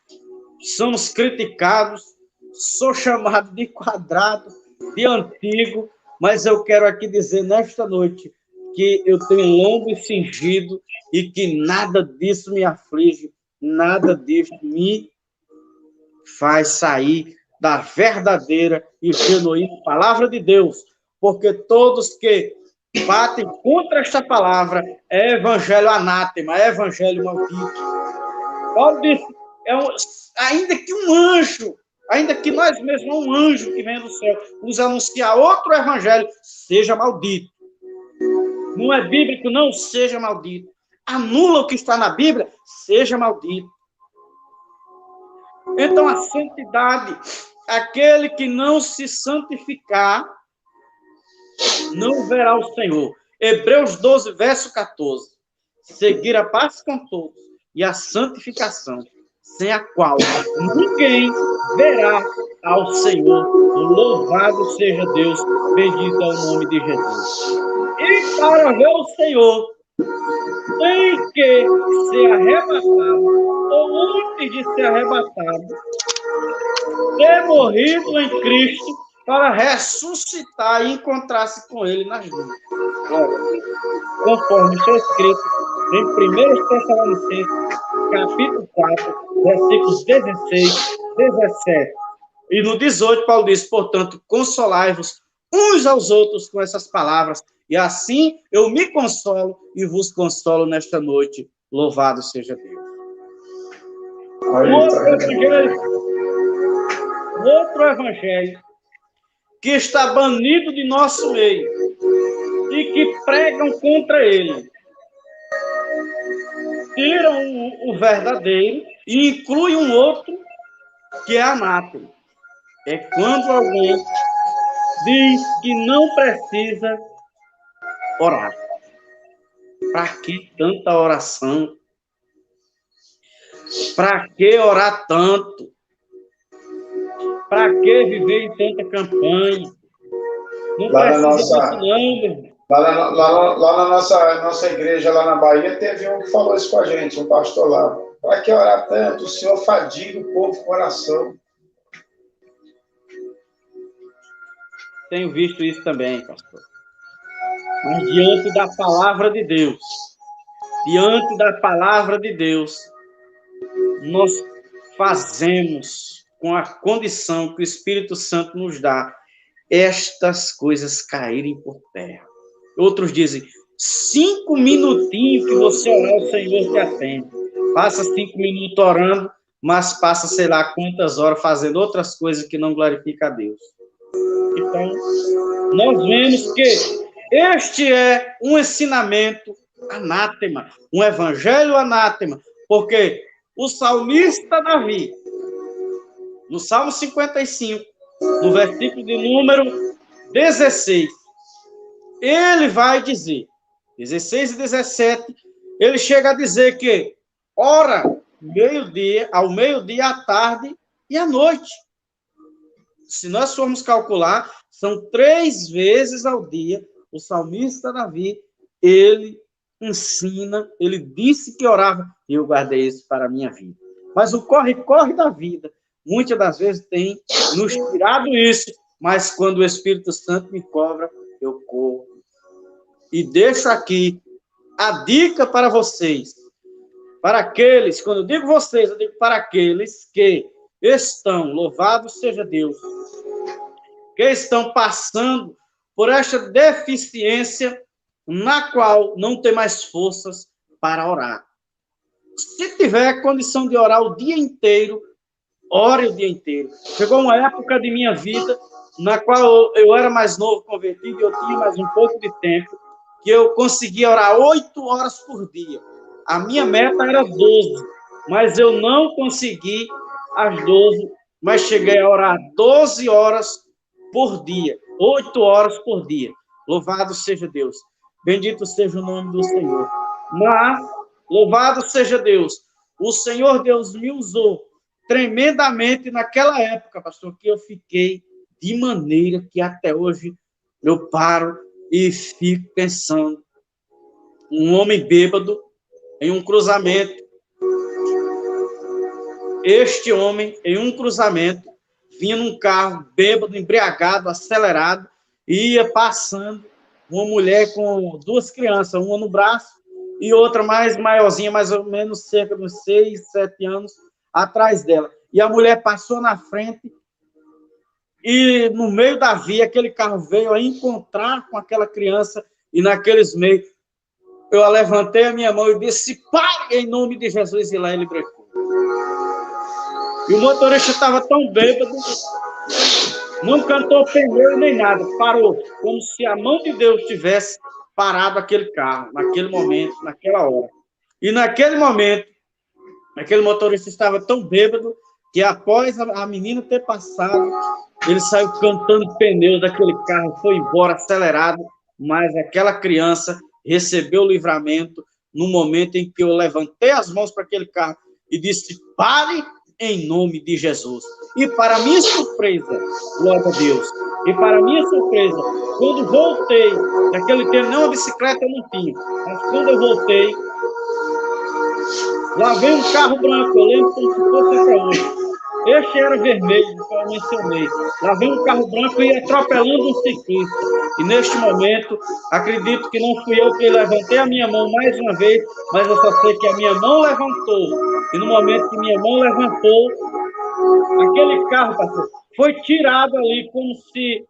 somos criticados, sou chamado de quadrado, de antigo, mas eu quero aqui dizer nesta noite que eu tenho longo e cingido e que nada disso me aflige, nada disso me faz sair da verdadeira e genuína palavra de Deus, porque todos que batem contra esta palavra é evangelho anátema, é evangelho maldito. Paulo disse, ainda que um anjo, ainda que nós mesmos, um anjo que vem do céu, nos anunciar outro evangelho, seja maldito. Não é bíblico, não seja maldito. Anula o que está na Bíblia, seja maldito. Então, a santidade, aquele que não se santificar, não verá o Senhor. Hebreus 12, verso 14. Seguir a paz com todos e a santificação, sem a qual ninguém verá ao Senhor. Louvado seja Deus, bendito é o nome de Jesus. E para ver o Senhor, tem que ser arrebatado, ou antes de ser arrebatado, ter morrido em Cristo para ressuscitar e encontrar-se com Ele nas nuvens. Conforme está escrito em 1 Tessalonicenses, capítulo 4, versículos 16, 17. E no 18, Paulo diz, portanto, consolai-vos uns aos outros com essas palavras E assim eu me consolo e vos consolo nesta noite. Louvado seja Deus. Outro evangelho que está banido de nosso meio e que pregam contra ele. Tiram o verdadeiro e incluem um outro que é anátema. É quando alguém diz que não precisa orar. Para que tanta oração? Para que orar tanto? Para que viver em tanta campanha? Não precisa disso, não. Lá na nossa igreja, lá na Bahia, teve um que falou isso com a gente, um pastor lá. Para que orar tanto? O Senhor fadiga o povo com oração. Tenho visto isso também, pastor. Mas diante da palavra de Deus, nós fazemos com a condição que o Espírito Santo nos dá estas coisas caírem por terra. Outros dizem, 5 minutinhos que você orar, o Senhor te atende. Passa 5 minutos orando, mas passa sei lá quantas horas fazendo outras coisas que não glorificam a Deus. Então, nós vemos que este é um ensinamento anátema, um evangelho anátema, porque o salmista Davi, no Salmo 55, no versículo de número 16, ele vai dizer, 16 e 17, ele chega a dizer que ora ao meio-dia, à tarde e à noite. Se nós formos calcular, são 3 vezes ao dia, o salmista Davi, ele ensina, ele disse que orava, e eu guardei isso para a minha vida. Mas o corre-corre da vida, muitas das vezes tem nos tirado isso, mas quando o Espírito Santo me cobra, eu corro. E deixo aqui a dica para vocês, para aqueles, quando eu digo vocês, eu digo para aqueles que estão, louvado seja Deus, que estão passando por esta deficiência na qual não tem mais forças para orar. Se tiver condição de orar o dia inteiro, ore o dia inteiro. Chegou uma época de minha vida na qual eu era mais novo, convertido, e eu tinha mais um pouco de tempo, que eu conseguia orar 8 horas por dia. A minha meta era 12, mas eu não consegui as 12, mas cheguei a orar 12 horas por dia, 8 horas por dia. Louvado seja Deus. Bendito seja o nome do Senhor. Mas, louvado seja Deus, o Senhor Deus me usou tremendamente naquela época, pastor, que eu fiquei de maneira que até hoje eu paro e fico pensando. Um homem bêbado em um cruzamento. Este homem, em um cruzamento, vinha num carro bêbado, embriagado, acelerado, e ia passando uma mulher com 2 crianças, uma no braço e outra mais maiorzinha, mais ou menos cerca de uns 6, 7 anos, atrás dela. E a mulher passou na frente e no meio da via, aquele carro veio a encontrar com aquela criança e naqueles meios, eu levantei a minha mão e disse, pare em nome de Jesus, e lá ele brecou. E o motorista estava tão bêbado, não cantou pneu nem nada, parou, como se a mão de Deus tivesse parado aquele carro, naquele momento, naquela hora. E naquele momento, aquele motorista estava tão bêbado que após a menina ter passado, ele saiu cantando pneu daquele carro, foi embora acelerado, mas aquela criança recebeu o livramento no momento em que eu levantei as mãos para aquele carro e disse, pare em nome de Jesus. E para minha surpresa, glória a Deus, e para minha surpresa, quando voltei, naquele tempo nem uma bicicleta eu não tinha, mas quando eu voltei, lá veio um carro branco, eu lembro como se fosse até hoje. Este era vermelho, que eu mencionei. Lá veio um carro branco e ia atropelando um ciclista. E neste momento, acredito que não fui eu que levantei a minha mão mais uma vez, mas eu só sei que a minha mão levantou. E no momento que minha mão levantou, aquele carro, pastor, foi tirado ali como se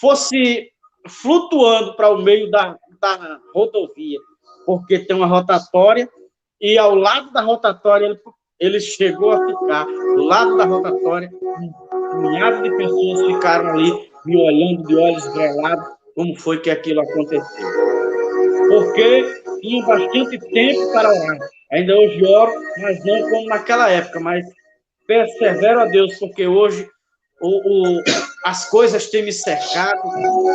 fosse flutuando para o meio da rodovia, porque tem uma rotatória, e ao lado da rotatória ele chegou a ficar do lado da rotatória, um punhado de pessoas ficaram ali me olhando de olhos grelados como foi que aquilo aconteceu. Porque tinha bastante tempo para orar. Ainda hoje oro, mas não como naquela época, mas persevero a Deus, porque hoje as coisas têm me cercado,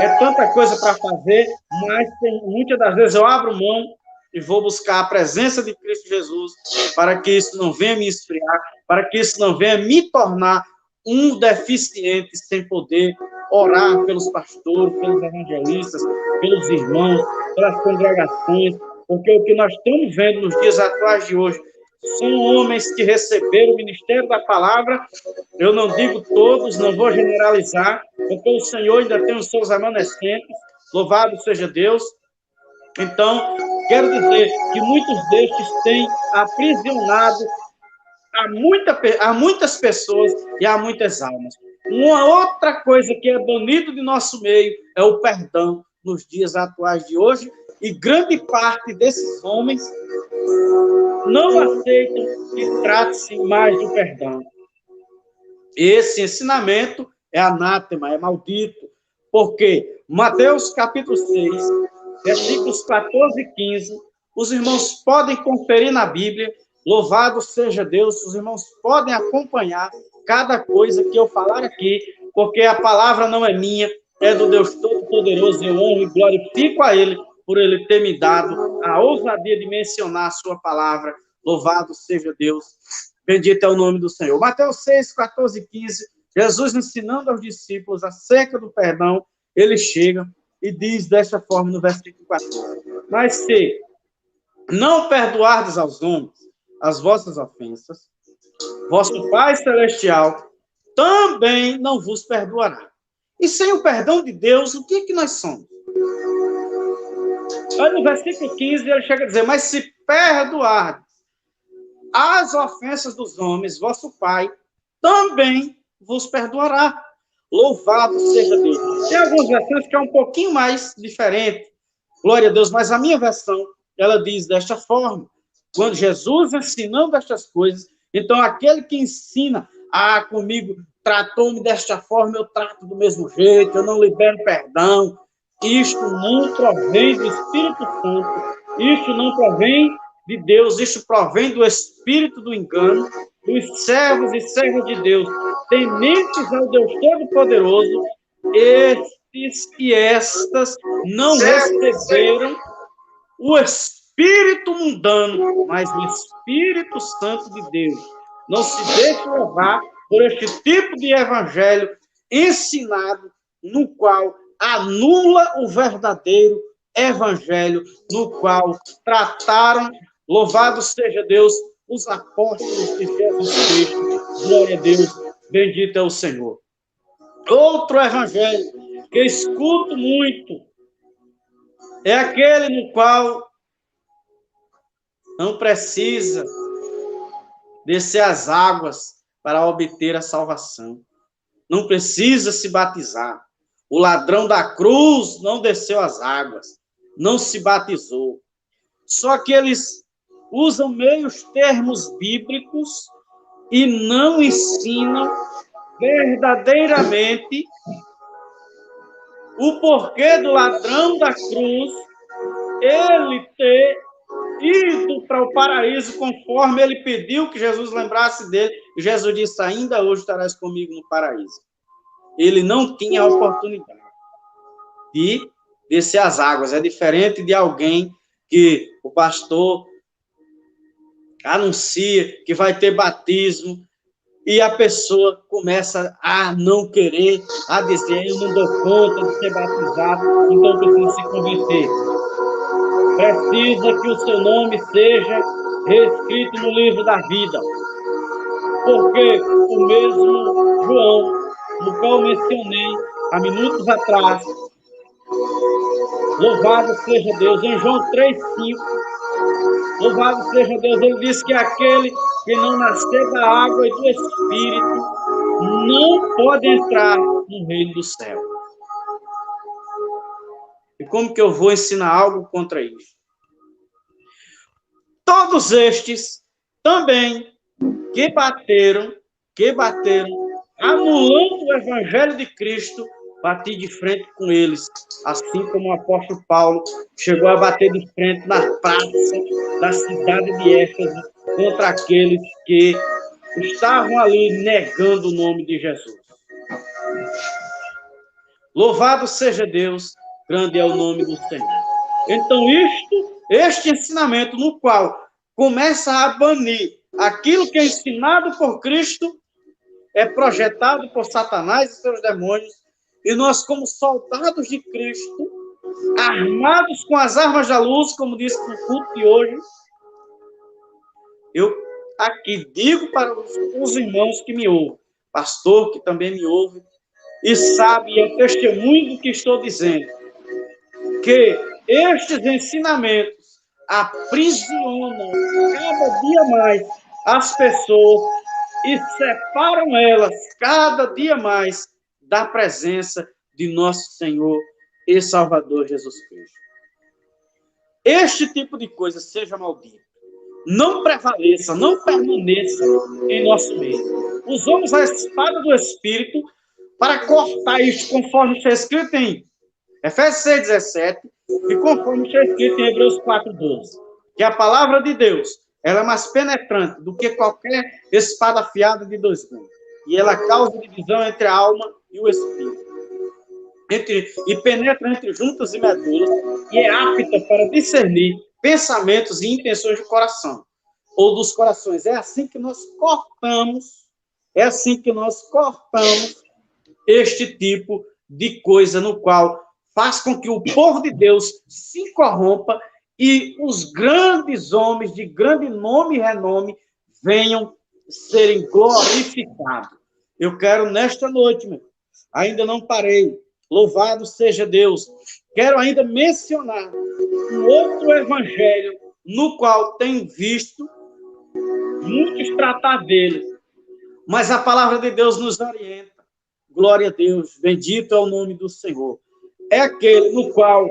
é tanta coisa para fazer, mas muitas das vezes eu abro mão e vou buscar a presença de Cristo Jesus, para que isso não venha me esfriar, para que isso não venha me tornar um deficiente sem poder orar pelos pastores, pelos evangelistas, pelos irmãos, pelas congregações, porque o que nós estamos vendo nos dias atuais de hoje são homens que receberam o ministério da palavra. Eu não digo todos, não vou generalizar, porque o Senhor ainda tem os seus remanescentes, louvado seja Deus. Então, quero dizer que muitos destes têm aprisionado a muitas pessoas e a muitas almas. Uma outra coisa que é banido de nosso meio é o perdão nos dias atuais de hoje, e grande parte desses homens não aceitam que trate-se mais do perdão. Esse ensinamento é anátema, é maldito, porque Mateus capítulo 6, versículos 14 e 15, os irmãos podem conferir na Bíblia, louvado seja Deus, os irmãos podem acompanhar cada coisa que eu falar aqui, porque a palavra não é minha, é do Deus Todo-Poderoso, eu honro e glorifico a Ele, por Ele ter me dado a ousadia de mencionar a sua palavra, louvado seja Deus, bendito é o nome do Senhor. Mateus 6, 14 e 15, Jesus ensinando aos discípulos acerca do perdão, ele chega e diz desta forma no versículo 14, mas se não perdoardes aos homens as vossas ofensas, vosso Pai Celestial também não vos perdoará. E sem o perdão de Deus, o que é que nós somos? Aí no versículo 15 ele chega a dizer, mas se perdoardes as ofensas dos homens, vosso Pai também vos perdoará. Louvado seja Deus. Tem algumas versões que é um pouquinho mais diferente. Glória a Deus, mas a minha versão, ela diz desta forma. Quando Jesus ensinando estas coisas, então aquele que ensina, comigo tratou-me desta forma, eu trato do mesmo jeito, eu não libero perdão. Isto não provém do Espírito Santo, isto não provém de Deus, isto provém do espírito do engano, dos servos e servas de Deus, tementes ao Deus Todo-Poderoso, estes e estas não receberam o Espírito mundano, mas o Espírito Santo de Deus. Não se deixe levar por este tipo de evangelho ensinado, no qual anula o verdadeiro evangelho, no qual trataram, louvado seja Deus, os apóstolos de Jesus Cristo. Glória a Deus, bendito é o Senhor. Outro evangelho que eu escuto muito é aquele no qual não precisa descer as águas para obter a salvação. Não precisa se batizar. O ladrão da cruz não desceu as águas, não se batizou. Só que eles usam meios termos bíblicos e não ensinam verdadeiramente o porquê do ladrão da cruz ele ter ido para o paraíso conforme ele pediu que Jesus lembrasse dele. E Jesus disse, ainda hoje estarás comigo no paraíso. Ele não tinha a oportunidade de descer as águas. É diferente de alguém que o pastor anuncia que vai ter batismo e a pessoa começa a não querer, a dizer, eu não dou conta de ser batizado, então precisa se converter. Precisa que o seu nome seja reescrito no livro da vida. Porque o mesmo João, no qual mencionei há minutos atrás, louvado seja Deus, em João 3,5, louvado seja Deus, ele diz que aquele que não nascer da água e do Espírito não pode entrar no reino do céu. como que eu vou ensinar algo contra isso? Todos estes também que bateram, anulando o evangelho de Cristo, bati de frente com eles, assim como o apóstolo Paulo chegou a bater de frente na praça da cidade de Éfeso contra aqueles que estavam ali negando o nome de Jesus. Louvado seja Deus, grande é o nome do Senhor. Então, este ensinamento no qual começa a banir aquilo que é ensinado por Cristo, é projetado por Satanás e seus demônios, e nós, como soldados de Cristo, armados com as armas da luz, como disse no culto de hoje, eu aqui digo para os irmãos que me ouvem, pastor que também me ouve, e sabe, e é testemunho do que estou dizendo, que estes ensinamentos aprisionam cada dia mais as pessoas e separam elas cada dia mais da presença de nosso Senhor e Salvador Jesus Cristo. Este tipo de coisa seja maldito. Não prevaleça, não permaneça em nosso meio. Usamos a espada do Espírito para cortar isto, conforme está escrito em Efésios 6,17 e conforme está escrito em Hebreus 4,12. Que a palavra de Deus, ela é mais penetrante do que qualquer espada afiada de dois gumes. E ela causa divisão entre a alma e o espírito. E penetra entre juntas e medulas e é apta para discernir pensamentos e intenções do coração, ou dos corações. É assim que nós cortamos este tipo de coisa no qual faz com que o povo de Deus se corrompa e os grandes homens de grande nome e renome venham serem glorificados. Eu quero nesta noite, ainda não parei, louvado seja Deus, quero ainda mencionar um outro evangelho no qual tenho visto muitos tratar dele, mas a palavra de Deus nos orienta. Glória a Deus, bendito é o nome do Senhor. É aquele no qual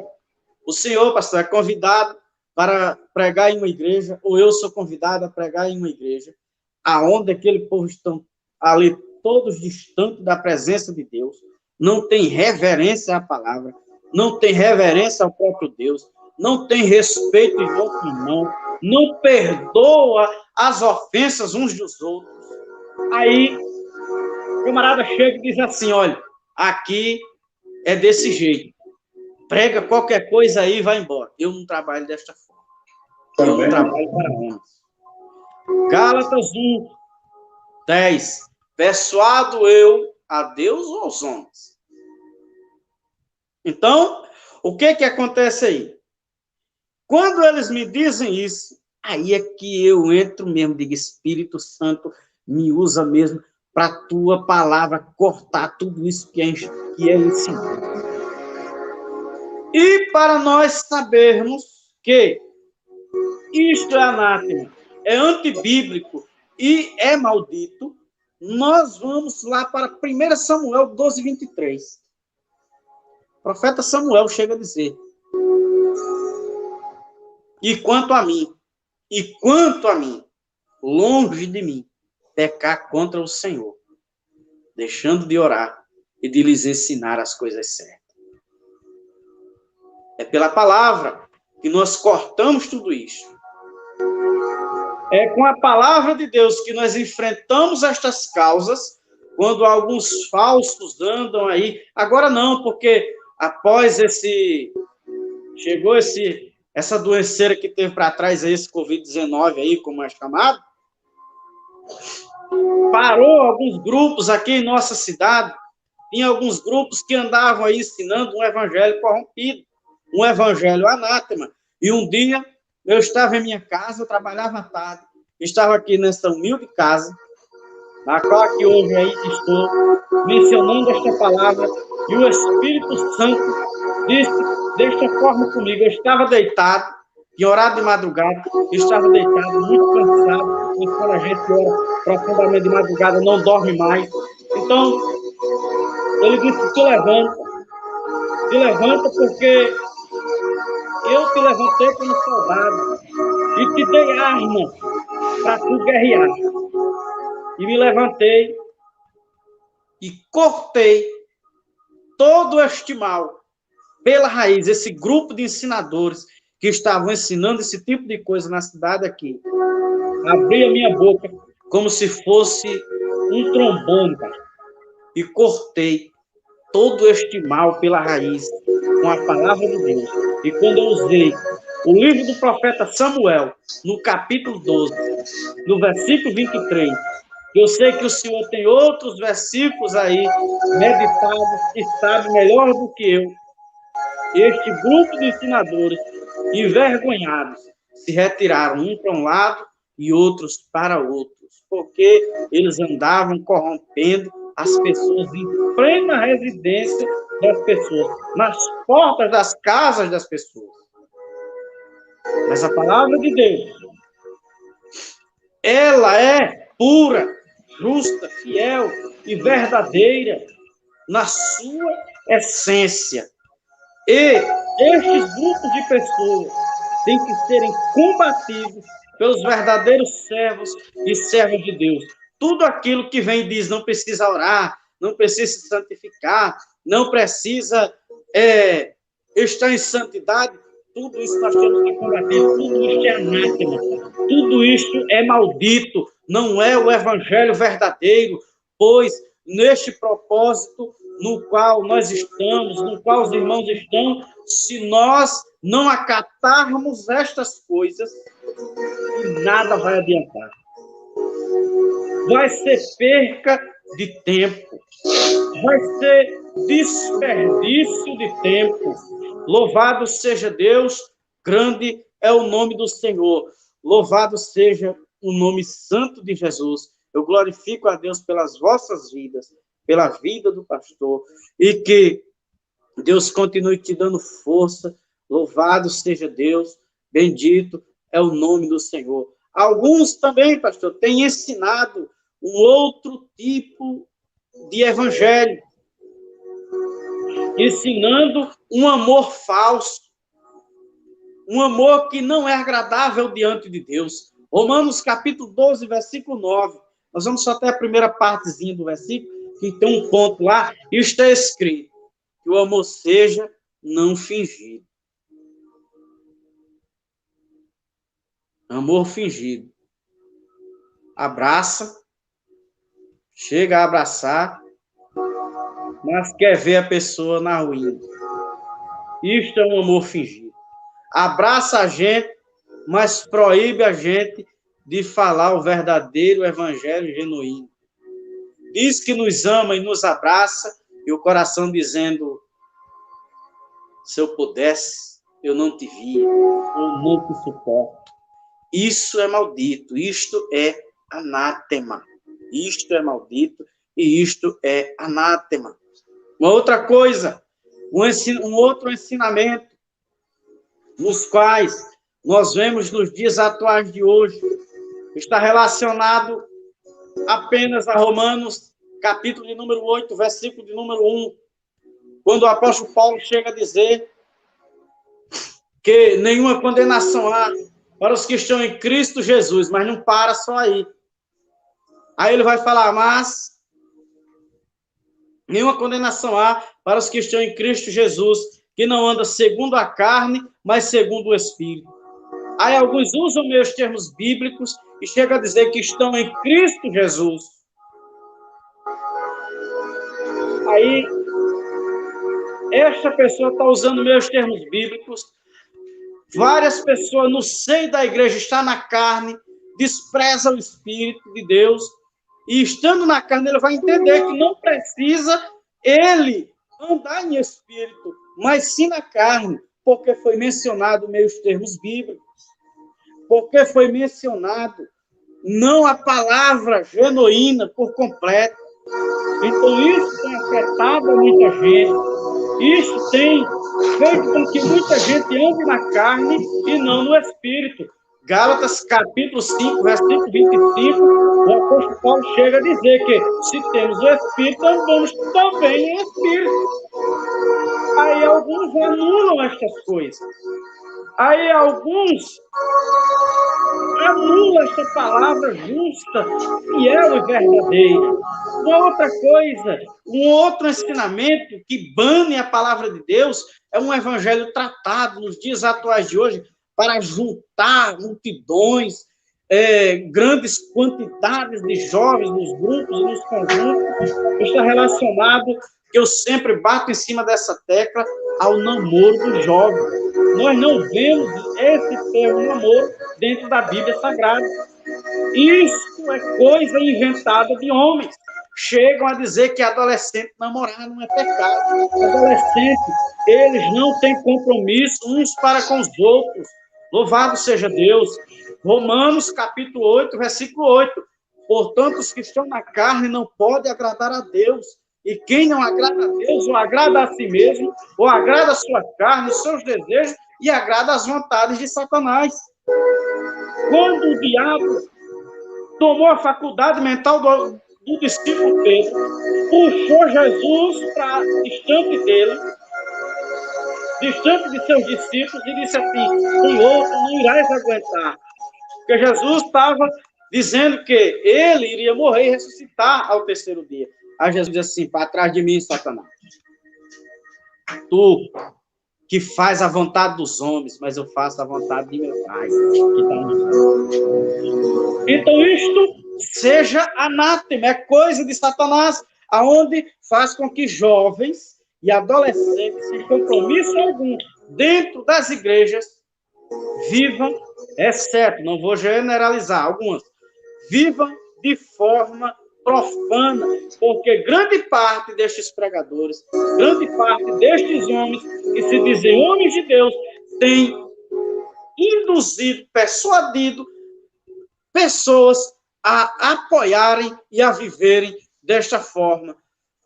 o Senhor, pastor, é convidado para pregar em uma igreja, ou eu sou convidado a pregar em uma igreja, aonde aquele povo estão ali todos distantes da presença de Deus, não tem reverência à palavra, não tem reverência ao próprio Deus, não tem respeito em outro irmão, não perdoa as ofensas uns dos outros. Aí, o camarada chega e diz assim, olha, aqui é desse jeito. Prega qualquer coisa aí e vai embora. Eu não trabalho desta forma. Eu não trabalho para homens. Gálatas 1, 10. Persuado eu a Deus ou aos homens? Então, o que acontece aí? Quando eles me dizem isso, aí é que eu entro mesmo, digo, Espírito Santo, me usa mesmo para a tua palavra cortar tudo isso que é ensinado. E para nós sabermos que isto é anátema, é antibíblico e é maldito, nós vamos lá para 1 Samuel 12, 23. O profeta Samuel chega a dizer, e quanto a mim, longe de mim, pecar contra o Senhor, deixando de orar e de lhes ensinar as coisas certas. É pela palavra que nós cortamos tudo isso. É com a palavra de Deus que nós enfrentamos estas causas, quando alguns falsos andam aí. Agora não, porque após chegou essa doenceira que teve para trás, esse Covid-19 aí, como é chamado, parou alguns grupos aqui em nossa cidade, tinha alguns grupos que andavam aí ensinando um evangelho corrompido, um evangelho anátema. E um dia, eu estava em minha casa, eu trabalhava à tarde, estava aqui nessa humilde casa, na qual aqui hoje aí estou, mencionando esta palavra, e o Espírito Santo disse desta forma comigo. Eu estava deitado, em horário de madrugada, estava deitado, muito cansado, porque quando a gente ora profundamente de madrugada, não dorme mais. Então, ele disse, te levanta porque eu te levantei como soldado e te dei arma para tu guerrear. E me levantei e cortei todo este mal pela raiz, esse grupo de ensinadores que estavam ensinando esse tipo de coisa na cidade aqui. Abri a minha boca como se fosse um trombone, cara, e cortei todo este mal pela raiz com a palavra de Deus. E quando eu usei o livro do profeta Samuel, no capítulo 12, no versículo 23, eu sei que o Senhor tem outros versículos aí meditados e sabe melhor do que eu. Este grupo de ensinadores, envergonhados, se retiraram um para um lado e outros para outros, porque eles andavam corrompendo as pessoas em plena residência das pessoas, nas portas das casas das pessoas. Mas a palavra de Deus, ela é pura, justa, fiel e verdadeira na sua essência. E estes grupos de pessoas têm que serem combatidos pelos verdadeiros servos e servas de Deus. Tudo aquilo que vem e diz não precisa orar, não precisa se santificar, não precisa estar em santidade, tudo isso nós temos que combater, tudo isso é anátema, tudo isso é maldito, não é o evangelho verdadeiro, pois neste propósito no qual nós estamos, no qual os irmãos estão, se nós não acatarmos estas coisas, nada vai adiantar. Vai ser perca de tempo, vai ser desperdício de tempo. Louvado seja Deus, grande é o nome do Senhor. Louvado seja o nome santo de Jesus. Eu glorifico a Deus pelas vossas vidas, pela vida do pastor, e que Deus continue te dando força. Louvado seja Deus, bendito é o nome do Senhor. Alguns também, pastor, têm ensinado um outro tipo de evangelho, ensinando um amor falso, um amor que não é agradável diante de Deus. Romanos capítulo 12, versículo 9. Nós vamos só até a primeira partezinha do versículo, que tem um ponto lá, e está escrito que o amor seja não fingido. Amor fingido. Abraça, chega a abraçar, mas quer ver a pessoa na ruína. Isto é um amor fingido. Abraça a gente, mas proíbe a gente de falar o verdadeiro evangelho genuíno. Diz que nos ama e nos abraça, e o coração dizendo: se eu pudesse, eu não te via, eu não te suporto. Isso é maldito, isto é anátema. Isto é maldito e isto é anátema. Uma outra coisa, um outro ensinamento, nos quais nós vemos nos dias atuais de hoje, está relacionado apenas a Romanos, capítulo de número 8, versículo de número 1, quando o apóstolo Paulo chega a dizer que nenhuma condenação há para os que estão em Cristo Jesus, mas não para só aí. Aí ele vai falar, mas nenhuma condenação há para os que estão em Cristo Jesus, que não anda segundo a carne, mas segundo o Espírito. Aí alguns usam meus termos bíblicos e chegam a dizer que estão em Cristo Jesus. Aí, esta pessoa está usando meus termos bíblicos. Várias pessoas no seio da igreja estão na carne, desprezam o Espírito de Deus, e estando na carne, ele vai entender que não precisa ele andar em Espírito, mas sim na carne, porque foi mencionado meus termos bíblicos, porque foi mencionado não a palavra genuína por completo. Então, isso tem afetado muita gente. Isso tem feito com que muita gente ande na carne e não no Espírito. Gálatas, capítulo 5, versículo 25, o apóstolo Paulo chega a dizer que se temos o Espírito, andamos também em Espírito. Aí alguns anulam estas coisas. Aí alguns anulam esta palavra justa, fiel e verdadeira. Uma outra coisa, um outro ensinamento que bane a palavra de Deus é um evangelho tratado nos dias atuais de hoje para juntar multidões, grandes quantidades de jovens nos grupos e nos conjuntos. Está relacionado, que eu sempre bato em cima dessa tecla, ao namoro dos jovens. Nós não vemos esse termo namoro dentro da Bíblia Sagrada. Isso é coisa inventada de homens. Chegam a dizer que adolescente namorar não é pecado. Adolescente, eles não têm compromisso uns para com os outros. Louvado seja Deus. Romanos, capítulo 8, versículo 8. Portanto, os que estão na carne não podem agradar a Deus. E quem não agrada a Deus, ou agrada a si mesmo, ou agrada a sua carne, os seus desejos, e agrada as vontades de Satanás. Quando o diabo tomou a faculdade mental do discípulo Pedro, puxou Jesus para distante dele, distante de seus discípulos, e disse assim: Senhor, tu não irás aguentar. Porque Jesus estava dizendo que ele iria morrer e ressuscitar ao terceiro dia. Aí Jesus diz assim: para trás de mim, Satanás. Tu que faz a vontade dos homens, mas eu faço a vontade de meu Pai, que está no céu. Então, isto seja anátema, é coisa de Satanás, aonde faz com que jovens e adolescentes, sem compromisso algum, dentro das igrejas, vivam, exceto, não vou generalizar, algumas, vivam de forma profana, porque grande parte destes pregadores, grande parte destes homens que se dizem homens de Deus, tem induzido, persuadido pessoas a apoiarem e a viverem desta forma.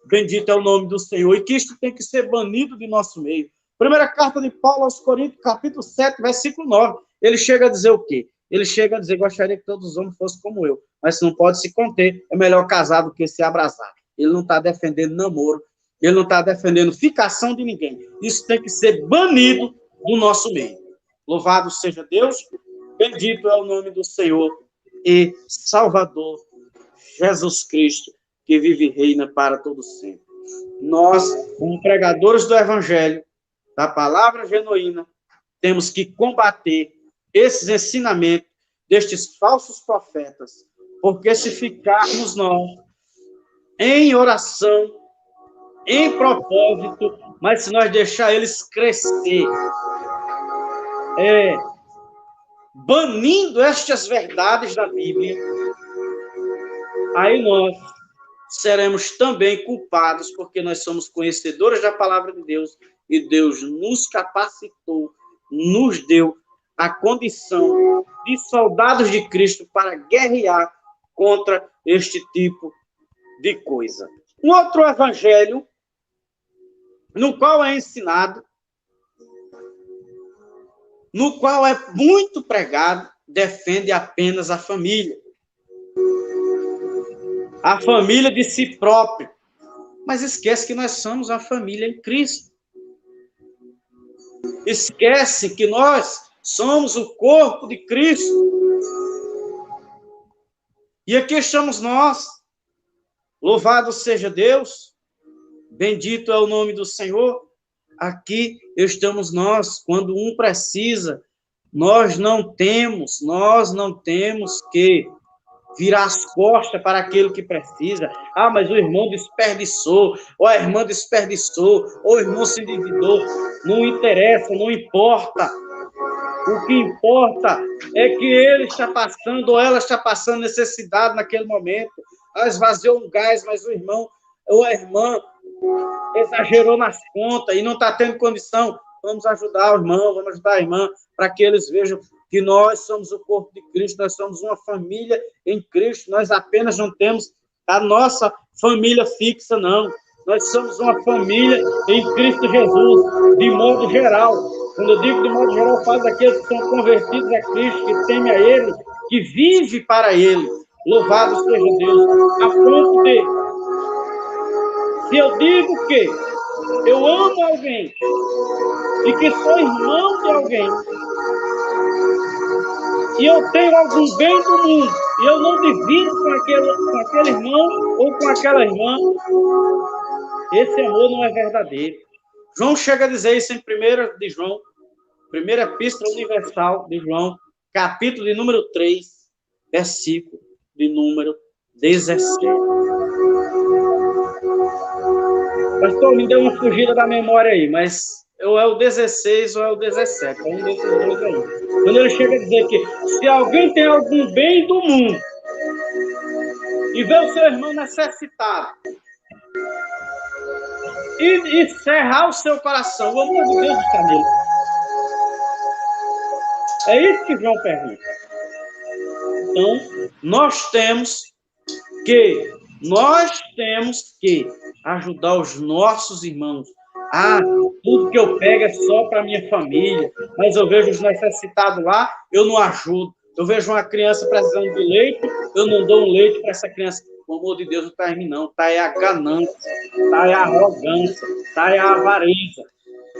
Bendito é o nome do Senhor, e que isto tem que ser banido de nosso meio. Primeira carta de Paulo aos Coríntios, capítulo 7, versículo 9. Ele chega a dizer o quê? Ele chega a dizer: gostaria que todos os homens fossem como eu, mas se não pode se conter, é melhor casar do que se abrasar. Ele não está defendendo namoro, ele não está defendendo ficação de ninguém. Isso tem que ser banido do nosso meio. Louvado seja Deus, bendito é o nome do Senhor e Salvador Jesus Cristo, que vive e reina para todo sempre. Nós, como pregadores do Evangelho, da palavra genuína, temos que combater esses ensinamentos destes falsos profetas, porque se ficarmos nós em oração, em propósito, mas se nós deixar eles crescer, banindo estas verdades da Bíblia, aí nós seremos também culpados, porque nós somos conhecedores da palavra de Deus, e Deus nos capacitou, nos deu a condição de soldados de Cristo para guerrear contra este tipo de coisa. Um outro evangelho, no qual é ensinado, no qual é muito pregado, defende apenas a família. A família de si próprio. Mas esquece que nós somos a família em Cristo. Esquece que nós somos o corpo de Cristo. E aqui estamos nós. Louvado seja Deus. Bendito é o nome do Senhor. Aqui estamos nós. Quando um precisa, nós não temos que virar as costas para aquele que precisa. Ah, mas o irmão desperdiçou, ou a irmã desperdiçou, ou o irmão se endividou. Não interessa, não importa. O que importa é que ele está passando, ou ela está passando necessidade naquele momento. Ah, esvaziou um gás, mas o irmão ou a irmã exagerou nas contas e não está tendo condição. Vamos ajudar o irmão, vamos ajudar a irmã, para que eles vejam que nós somos o corpo de Cristo, nós somos uma família em Cristo, nós apenas não temos a nossa família fixa, não. Nós somos uma família em Cristo Jesus, de modo geral. Quando eu digo de modo geral, falo daqueles que são convertidos a Cristo, que temem a Ele, que vive para Ele. Louvado seja Deus. A ponto de, se eu digo que eu amo alguém e que sou irmão de alguém, e eu tenho algum bem do mundo, e eu não divido com aquele irmão ou com aquela irmã, esse amor não é verdadeiro. João chega a dizer isso em 1 de João, primeira epístola universal de João, capítulo de número 3, versículo de número 17. Pastor, me deu uma fugida da memória aí, mas ou é o 16 ou é o 17, é um desses dois aí. Quando ele chega a dizer que se alguém tem algum bem do mundo e vê o seu irmão necessitado e cerrar o seu coração, o amor de Deus está nele. É isso que João pergunta. Então, nós temos que ajudar os nossos irmãos. Tudo que eu pego é só para minha família, mas eu vejo os necessitados lá, eu não ajudo. Eu vejo uma criança precisando de leite, eu não dou um leite para essa criança. O amor de Deus não está aí, não. Está aí a ganância, está aí a arrogância, está aí a avareza.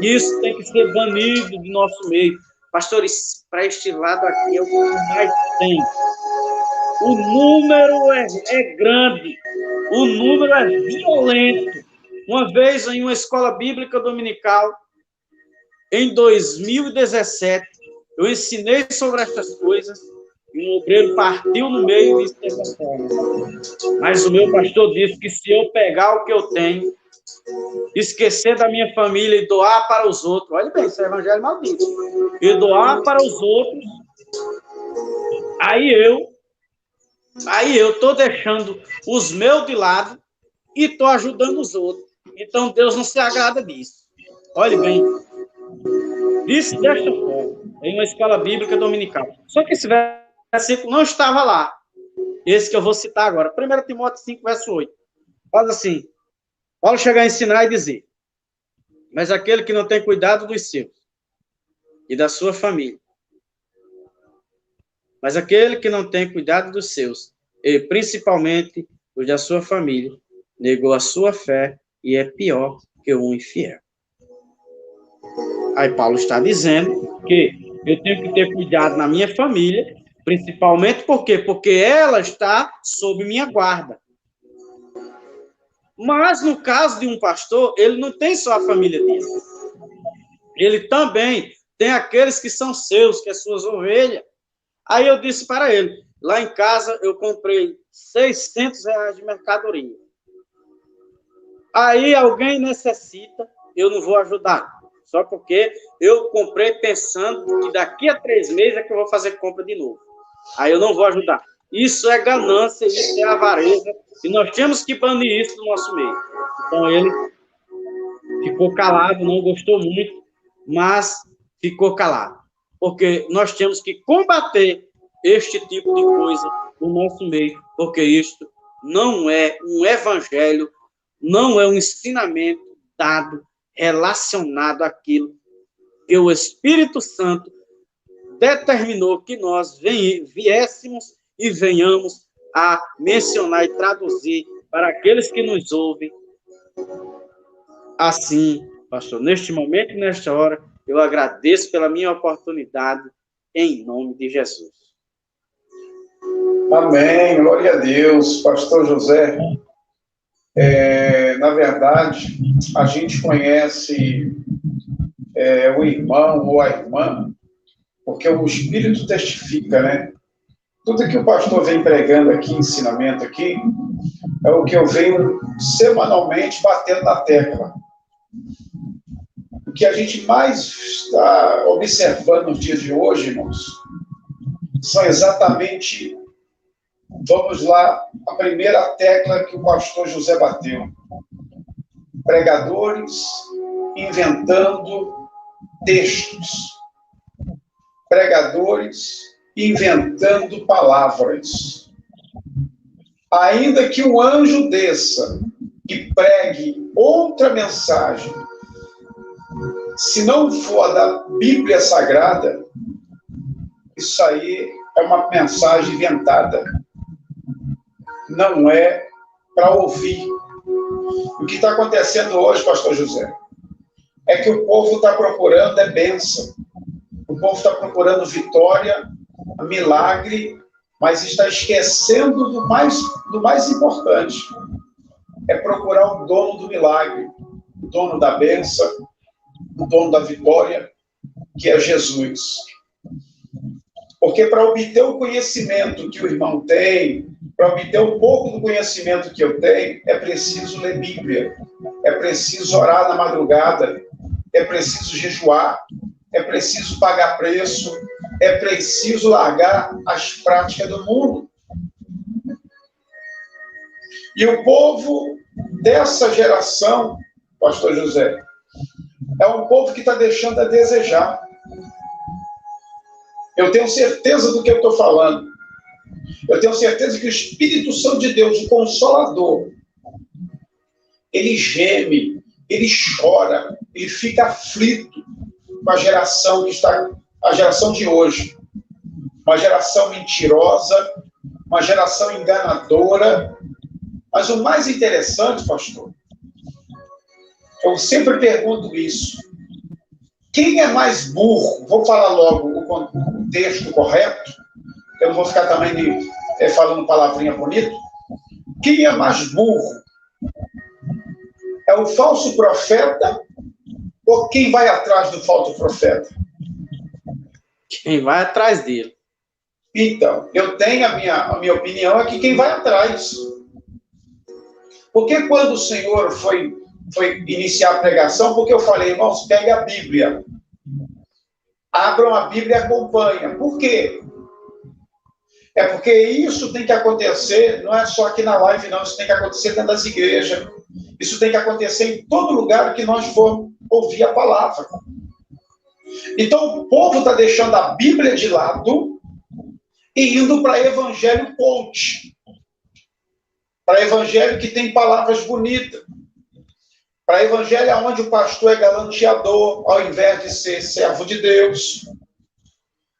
Isso tem que ser banido do nosso meio. Pastores, para este lado aqui é o que mais tem. O número é grande, o número é violento. Uma vez, em uma escola bíblica dominical, em 2017, eu ensinei sobre essas coisas e um obreiro partiu no meio e disse dessa forma. Mas o meu pastor disse que se eu pegar o que eu tenho, esquecer da minha família e doar para os outros, olha bem, isso é evangelho maldito, e doar para os outros, aí eu estou deixando os meus de lado e estou ajudando os outros. Então, Deus não se agrada disso. Olhe bem. Disse desta forma, em uma escola bíblica dominical. Só que esse versículo não estava lá. Esse que eu vou citar agora. 1 Timóteo 5, verso 8. Fala assim. Paulo chega a ensinar e dizer: mas aquele que não tem cuidado dos seus e da sua família, mas aquele que não tem cuidado dos seus, e principalmente os da sua família, negou a sua fé e é pior que um infiel. Aí Paulo está dizendo que eu tenho que ter cuidado na minha família, principalmente por quê? Porque ela está sob minha guarda. Mas no caso de um pastor, ele não tem só a família dele. Ele também tem aqueles que são seus, que é suas ovelhas. Aí eu disse para ele, lá em casa eu comprei R$600 de mercadoria. Aí alguém necessita, eu não vou ajudar. Só porque eu comprei pensando que daqui a 3 meses é que eu vou fazer compra de novo. Aí eu não vou ajudar. Isso é ganância, isso é avareza. E nós temos que banir isso do nosso meio. Então ele ficou calado, não gostou muito, mas ficou calado. Porque nós temos que combater este tipo de coisa no nosso meio. Porque isto não é um evangelho, não é um ensinamento dado, relacionado àquilo que o Espírito Santo determinou que nós viéssemos e venhamos a mencionar e traduzir para aqueles que nos ouvem. Assim, pastor, neste momento e nesta hora, eu agradeço pela minha oportunidade, em nome de Jesus. Amém, glória a Deus. Pastor José, na verdade, a gente conhece o irmão ou a irmã, porque o Espírito testifica, né? Tudo que o pastor vem pregando aqui, ensinamento aqui, é o que eu venho semanalmente batendo na tecla. O que a gente mais está observando nos dias de hoje, irmãos, são exatamente, vamos lá, a primeira tecla que o pastor José bateu. Pregadores inventando textos. Pregadores inventando palavras. Ainda que um anjo desça e pregue outra mensagem, se não for a da Bíblia Sagrada, isso aí é uma mensagem inventada. Não é para ouvir. O que está acontecendo hoje, pastor José, é que o povo está procurando bênção. O povo está procurando vitória, milagre, mas está esquecendo do mais importante. É procurar o dono do milagre, o dono da bênção, o dono da vitória, que é Jesus. Porque para obter o conhecimento que o irmão tem, para obter um pouco do conhecimento que eu tenho, é preciso ler Bíblia, é preciso orar na madrugada, é preciso jejuar, é preciso pagar preço, é preciso largar as práticas do mundo. E o povo dessa geração, pastor José, é um povo que está deixando a desejar. Eu tenho certeza do que eu estou falando. Eu tenho certeza que o Espírito Santo de Deus, o Consolador, ele geme, ele chora, ele fica aflito com a geração que está, a geração de hoje. Uma geração mentirosa, uma geração enganadora. Mas o mais interessante, pastor, eu sempre pergunto isso. Quem é mais burro? Vou falar logo o texto correto, eu não vou ficar também falando palavrinha bonita. Quem é mais burro? É o falso profeta ou quem vai atrás do falso profeta? Quem vai atrás dele. Então, eu tenho a minha opinião é que quem vai atrás. Porque quando o Senhor foi iniciar a pregação, porque eu falei, irmãos, pegue a Bíblia. Abram a Bíblia e acompanhem. Por quê? É porque isso tem que acontecer, não é só aqui na live, não. Isso tem que acontecer dentro das igrejas. Isso tem que acontecer em todo lugar que nós formos ouvir a palavra. Então, o povo está deixando a Bíblia de lado e indo para evangelho coach. Para evangelho que tem palavras bonitas. Para evangelho onde o pastor é galanteador, ao invés de ser servo de Deus.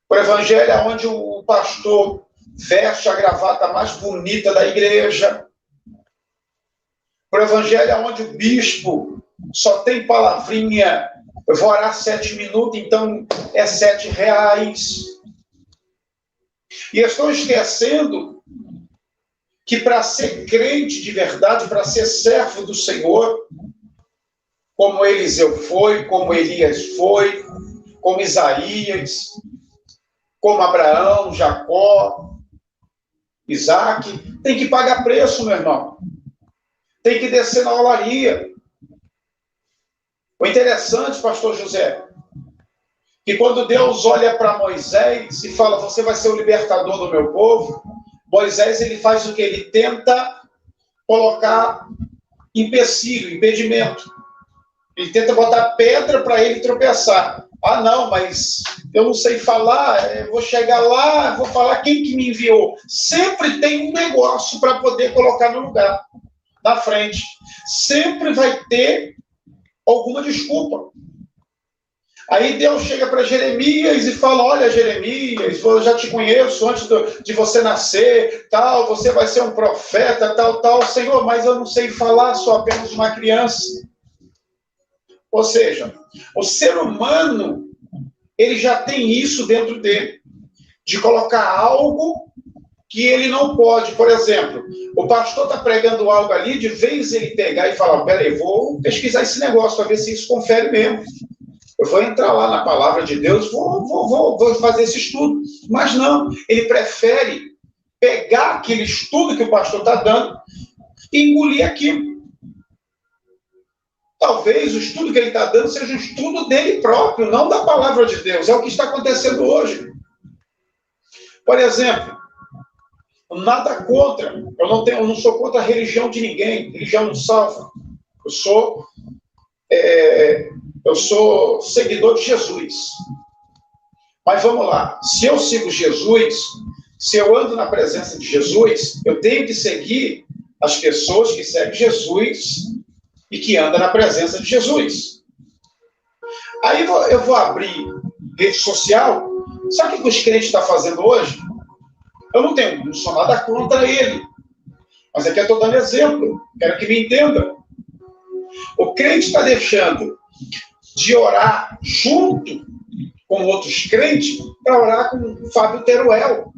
Para evangelho onde o pastor veste a gravata mais bonita da igreja. Para evangelho onde o bispo só tem palavrinha, eu vou orar 7 minutos, então é R$7. E estão esquecendo que para ser crente de verdade, para ser servo do Senhor, como Eliseu foi, como Elias foi, como Isaías, como Abraão, Jacó, Isaac, tem que pagar preço, meu irmão. Tem que descer na olaria. O interessante, pastor José, que quando Deus olha para Moisés e fala, você vai ser o libertador do meu povo, Moisés, ele faz o que? Ele tenta colocar empecilho, impedimento. Ele tenta botar pedra para ele tropeçar. Ah, não, mas eu não sei falar, eu vou chegar lá, vou falar quem que me enviou. Sempre tem um negócio para poder colocar no lugar, na frente. Sempre vai ter alguma desculpa. Aí Deus chega para Jeremias e fala, olha, Jeremias, eu já te conheço antes de você nascer, tal, você vai ser um profeta, tal, Senhor, mas eu não sei falar, sou apenas uma criança. Ou seja, o ser humano, ele já tem isso dentro dele, de colocar algo que ele não pode. Por exemplo, o pastor está pregando algo ali, de vez ele pegar e falar, peraí, vou pesquisar esse negócio para ver se isso confere mesmo. Eu vou entrar lá na palavra de Deus, vou fazer esse estudo. Mas não, ele prefere pegar aquele estudo que o pastor está dando e engolir aquilo. Talvez o estudo que ele está dando seja um estudo dele próprio, não da palavra de Deus. É o que está acontecendo hoje. Por exemplo, nada contra. Eu não sou contra a religião de ninguém. Religião não salva. Eu sou seguidor de Jesus. Mas vamos lá. Se eu sigo Jesus, se eu ando na presença de Jesus, eu tenho que seguir as pessoas que seguem Jesus e que andam na presença de Jesus. Aí eu vou abrir rede social. Sabe o que os crentes estão fazendo hoje? Eu não sou nada contra ele. Mas aqui eu estou dando exemplo. Quero que me entenda. O crente está deixando de orar junto com outros crentes para orar com Fábio Teruel.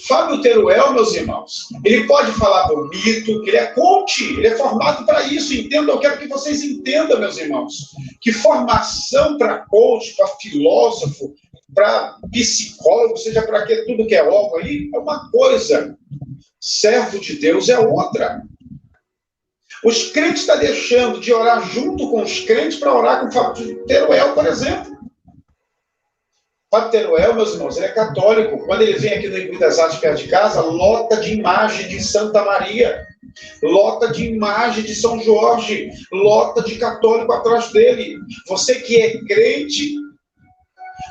Fábio Teruel, meus irmãos, ele pode falar bonito, ele é coach, ele é formado para isso. Entendam, eu quero que vocês entendam, meus irmãos, que formação para coach, para filósofo, para psicólogo, seja para tudo que é órgão aí, é uma coisa. Servo de Deus é outra. Os crentes estão deixando de orar junto com os crentes para orar com o Fábio Teruel, por exemplo. Fábio Teruel, meus irmãos, ele é católico. Quando ele vem aqui no Embu das Artes perto de casa, lota de imagem de Santa Maria, lota de imagem de São Jorge, lota de católico atrás dele. Você que é crente,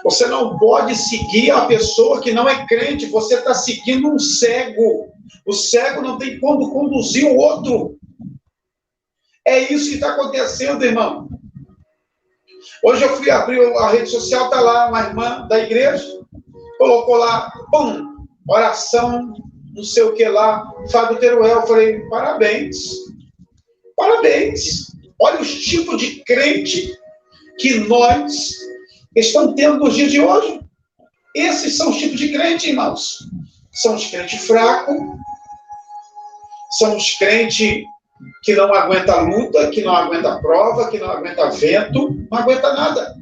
você não pode seguir a pessoa que não é crente, você está seguindo um cego. O cego não tem como conduzir o outro. É isso que está acontecendo, irmão. Hoje eu fui abrir a rede social, está lá uma irmã da igreja, colocou lá, pum, oração, não sei o que lá, Fábio Teruel. Eu falei, parabéns, parabéns. Olha os tipos de crente que nós estamos tendo nos dias de hoje. Esses são os tipos de crente, irmãos. São os crentes fracos, são os crentes que não aguenta luta, que não aguenta prova, que não aguenta vento, não aguenta nada.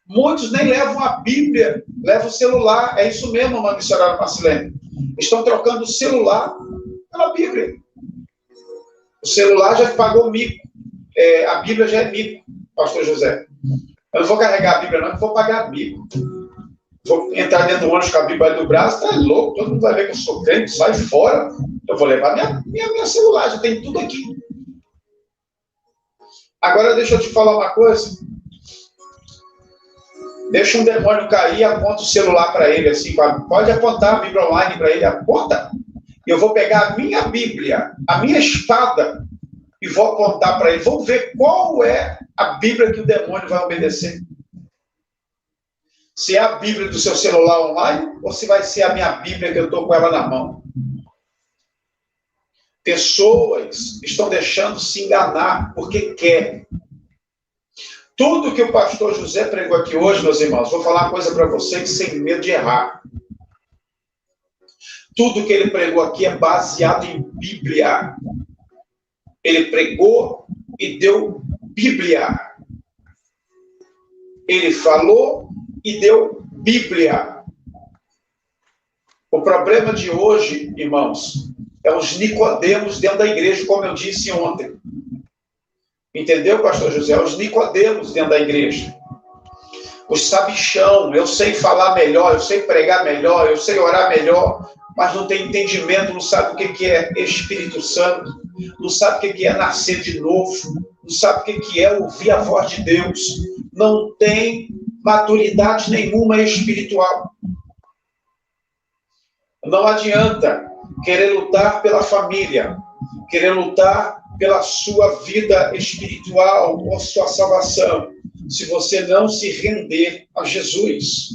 Muitos nem levam a Bíblia, levam o celular. É isso mesmo, uma missionária Marcelene. Estão trocando o celular pela Bíblia. O celular já pagou mico. A Bíblia já é mico, pastor José. Eu não vou carregar a Bíblia, não, eu vou pagar mico. Vou entrar dentro do ônibus com a Bíblia ali do braço, tá louco, todo mundo vai ver que eu sou crente, sai fora. Eu vou levar minha celular, já tem tudo aqui. Agora deixa eu te falar uma coisa. Deixa um demônio cair, aponta o celular para ele, assim, pode apontar a Bíblia online para ele, aponta. E eu vou pegar a minha Bíblia, a minha espada, e vou apontar para ele. Vamos ver qual é a Bíblia que o demônio vai obedecer. Se é a Bíblia do seu celular online, ou se vai ser a minha Bíblia que eu estou com ela na mão. Pessoas estão deixando se enganar porque quer. Tudo que o pastor José pregou aqui hoje, meus irmãos, vou falar uma coisa para vocês sem medo de errar. Tudo que ele pregou aqui é baseado em Bíblia. Ele pregou e deu Bíblia. Ele falou e deu Bíblia. O problema de hoje, irmãos, é os Nicodemos dentro da igreja, como eu disse ontem. Entendeu, pastor José? Os Nicodemos dentro da igreja. Os sabichão, eu sei falar melhor, eu sei pregar melhor, eu sei orar melhor, mas não tem entendimento, não sabe o que é Espírito Santo, não sabe o que é nascer de novo, não sabe o que é ouvir a voz de Deus, não tem maturidade nenhuma espiritual. Não adianta querer lutar pela família, querer lutar pela sua vida espiritual ou sua salvação, se você não se render a Jesus.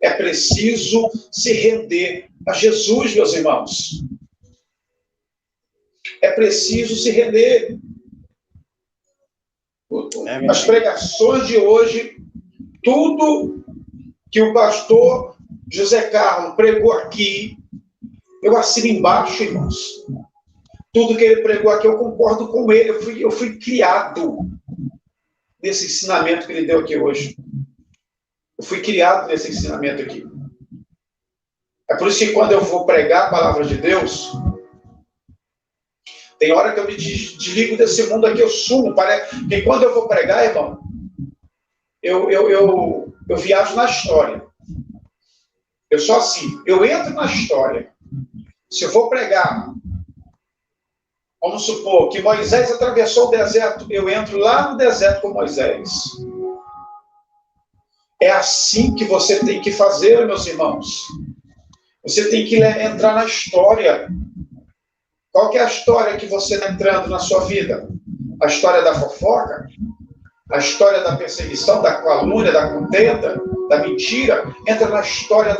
É preciso se render a Jesus, meus irmãos. É preciso se render. As pregações de hoje, tudo que o pastor José Carlos pregou aqui, eu assino embaixo, irmãos. Tudo que ele pregou aqui, eu concordo com ele. Eu fui criado nesse ensinamento que ele deu aqui hoje. Eu fui criado nesse ensinamento aqui. É por isso que quando eu vou pregar a palavra de Deus, tem hora que eu me desligo desse mundo aqui, eu sumo. Parece que quando eu vou pregar, irmão, eu viajo na história. Eu sou assim, eu entro na história. Se eu vou pregar, vamos supor que Moisés atravessou o deserto, eu entro lá no deserto com Moisés. É assim que você tem que fazer, meus irmãos. Você tem que entrar na história. Qual que é a história que você está entrando na sua vida? A história da fofoca? A história da perseguição, da calúnia, da contenda, da mentira? Entra na história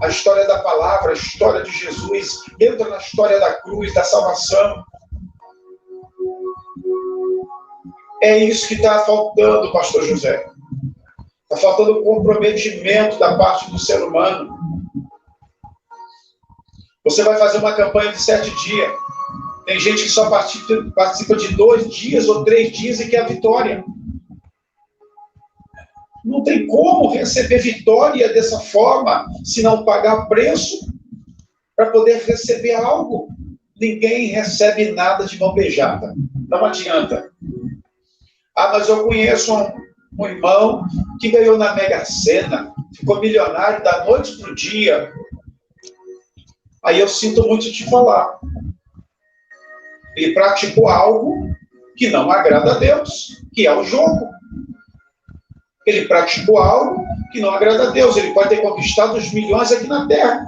a história da palavra, a história de Jesus. Entra na história da cruz, da salvação. É isso que está faltando, pastor José. Está faltando comprometimento da parte do ser humano. Você vai fazer uma campanha de 7 dias. Tem gente que só participa de 2 dias ou 3 dias e quer a vitória. Não tem como receber vitória dessa forma se não pagar preço para poder receber algo. Ninguém recebe nada de mão beijada. Não adianta. Ah, mas eu conheço um irmão que ganhou na Mega Sena, ficou milionário da noite para o dia. Aí eu sinto muito te falar. Ele praticou algo que não agrada a Deus, que é o jogo. Ele praticou algo que não agrada a Deus. Ele pode ter conquistado os milhões aqui na Terra,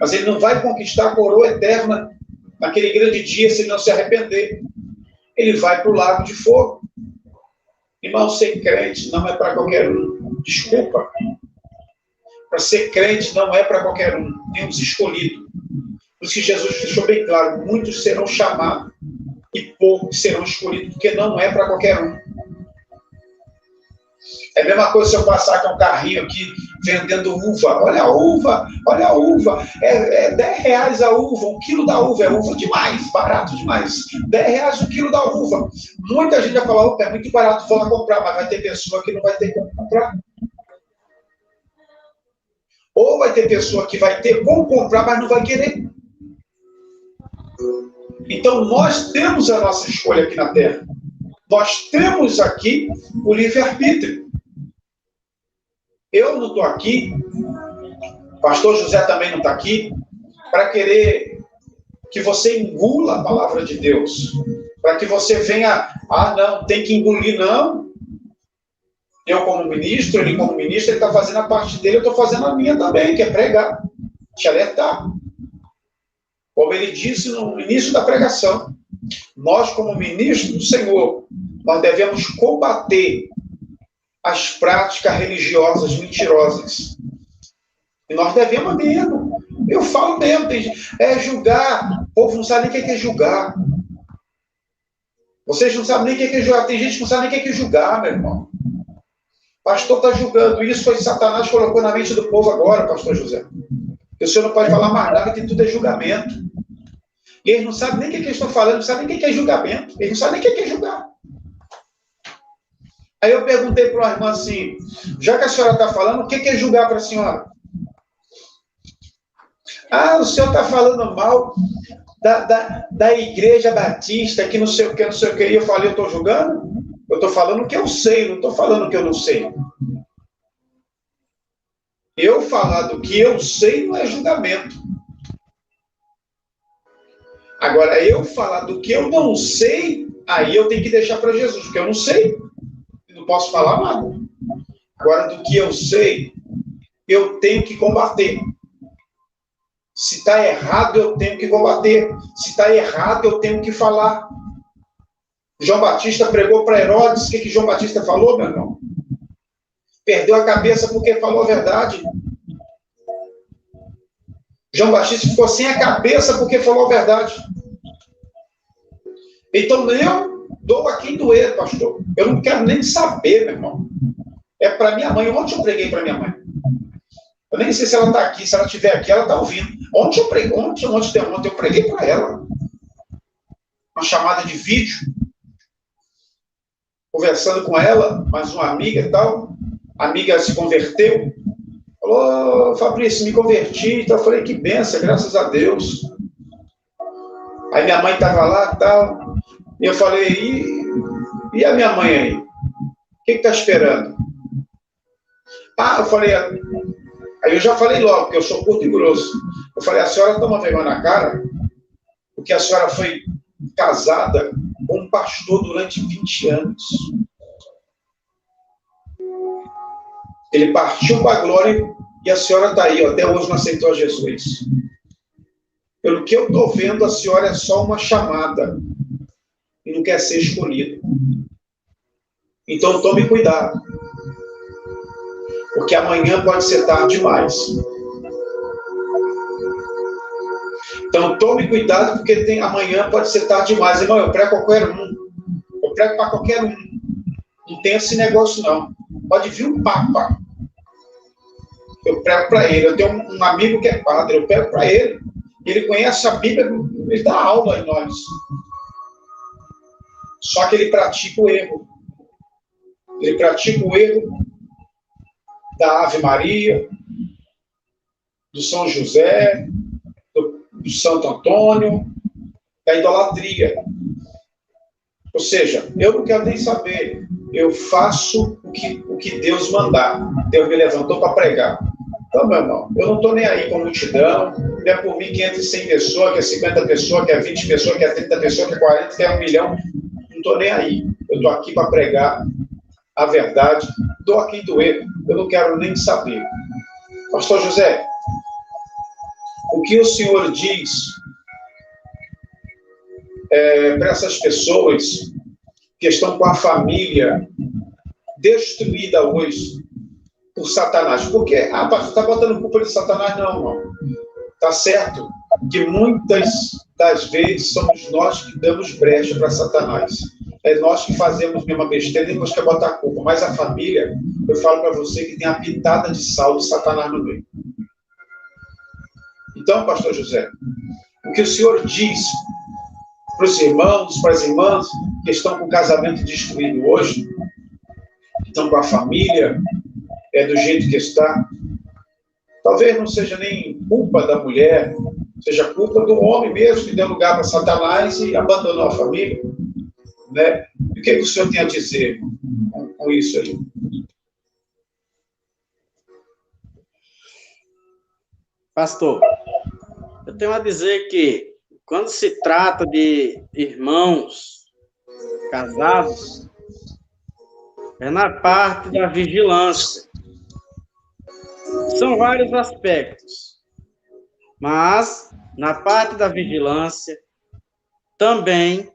mas ele não vai conquistar a coroa eterna naquele grande dia se ele não se arrepender. Ele vai para o lago de fogo. Irmão, ser crente não é para qualquer um. Desculpa. Para ser crente não é para qualquer um. Tem uns escolhidos. Por isso que Jesus deixou bem claro, muitos serão chamados e poucos serão escolhidos, porque não é para qualquer um. É a mesma coisa se eu passar com um carrinho aqui vendendo uva. Olha a uva, olha a uva. É 10 reais a uva, 1 quilo da uva. É uva demais, barato demais. 10 reais o quilo da uva. Muita gente vai falar, opa, é muito barato, vou lá comprar, mas vai ter pessoa que não vai ter como comprar. Ou vai ter pessoa que vai ter como comprar, mas não vai querer. Então, nós temos a nossa escolha aqui na Terra. Nós temos aqui o livre-arbítrio. Eu não estou aqui, o pastor José também não está aqui, para querer que você engula a palavra de Deus. Para que você venha, não, tem que engolir, não. Eu como ministro, ele como ministro, ele está fazendo a parte dele, eu estou fazendo a minha também, que é pregar, te alertar. Como ele disse no início da pregação, nós como ministros do Senhor, nós devemos combater as práticas religiosas mentirosas. E nós devemos mesmo. Eu falo mesmo, julgar. O povo não sabe nem o que é julgar. Vocês não sabem nem o que é julgar. Tem gente que não sabe nem o que é julgar, meu irmão. O pastor está julgando isso, foi Satanás que colocou na mente do povo agora, pastor José. Que o senhor não pode falar mais nada, que tudo é julgamento. E eles não sabem nem o que eles estão falando, não sabem nem o que é julgamento. Eles não sabem nem o que é julgar. Aí eu perguntei para uma irmã assim, já que a senhora está falando, o que é julgar para a senhora? O senhor está falando mal da igreja batista, que não sei o que, não sei o que. E eu falei, eu estou julgando? Eu estou falando o que eu sei, não estou falando o que eu não sei. Eu falar do que eu sei não é julgamento. Agora, eu falar do que eu não sei, aí eu tenho que deixar para Jesus, porque eu não sei. Não posso falar nada. Agora, do que eu sei, eu tenho que combater. Se está errado, eu tenho que combater. Se está errado, eu tenho que falar. João Batista pregou para Herodes. O que João Batista falou, meu irmão? Perdeu a cabeça porque falou a verdade. João Batista ficou sem a cabeça porque falou a verdade. Então, eu dou a quem doer, pastor. Eu não quero nem saber, meu irmão. É para minha mãe. Ontem eu preguei para minha mãe. Eu nem sei se ela está aqui. Se ela estiver aqui, ela está ouvindo. Ontem eu preguei, ontem eu preguei para ela. Uma chamada de vídeo. Conversando com ela, mais uma amiga e tal. A amiga se converteu. Falou, Fabrício, me converti. Então eu falei, que benção, graças a Deus. Aí minha mãe estava lá e tal. E eu falei, e a minha mãe aí? O que está esperando? Eu falei, aí eu já falei logo, porque eu sou curto e grosso. Eu falei, a senhora toma vergonha na cara, porque a senhora foi casada com um pastor durante 20 anos. Ele partiu para a glória e a senhora está aí, até hoje não aceitou a Jesus. Pelo que eu estou vendo, a senhora é só uma chamada e não quer ser escolhida. Então tome cuidado, porque amanhã pode ser tarde demais. Então tome cuidado, porque amanhã pode ser tarde demais. Irmão, eu prego qualquer um. Eu prego para qualquer um. Não tem esse negócio, não. Pode vir um papa. Eu prego para ele. Eu tenho um amigo que é padre, eu prego para ele. Ele conhece a Bíblia, ele dá aula em nós. Só que ele pratica o erro. Ele pratica o erro da Ave Maria, do São José, do Santo Antônio, da idolatria. Ou seja, eu não quero nem saber. Eu faço o que Deus mandar. Deus me levantou para pregar. Então, meu irmão, eu não estou nem aí com multidão. Não é por mim que entre 100 pessoas, que é 50 pessoas, que é 20 pessoas, que é 30 pessoas, que é 40, que é 1 milhão. Não estou nem aí. Eu estou aqui para pregar a verdade. Estou aqui do erro. Eu não quero nem saber. Pastor José, o que o senhor diz para essas pessoas que estão com a família destruída hoje por Satanás? Porque, pastor, está botando culpa de Satanás? Não, irmão. Está certo que muitas das vezes somos nós que damos brecha para Satanás. É nós que fazemos mesma besteira e nós que botar a culpa. Mas a família, eu falo para você que tem a pitada de sal de Satanás no meio. Então, pastor José, o que o senhor diz para os irmãos, para as irmãs que estão com o casamento destruído hoje, que estão com a família do jeito que está, talvez não seja nem culpa da mulher, seja culpa do homem mesmo que deu lugar para Satanás e abandonou a família, né? E o que o senhor tem a dizer com isso aí? Pastor, eu tenho a dizer que quando se trata de irmãos casados, é na parte da vigilância. São vários aspectos, mas na parte da vigilância, também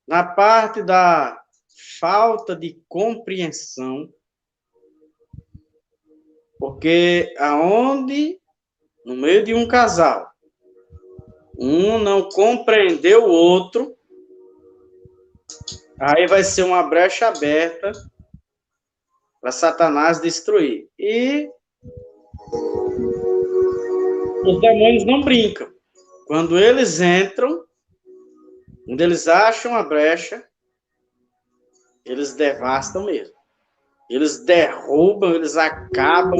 na parte da falta de compreensão, porque aonde, no meio de um casal, um não compreendeu o outro, aí vai ser uma brecha aberta para Satanás destruir. E os demônios não brincam. Quando eles entram, quando eles acham a brecha, eles devastam mesmo. Eles derrubam, eles acabam,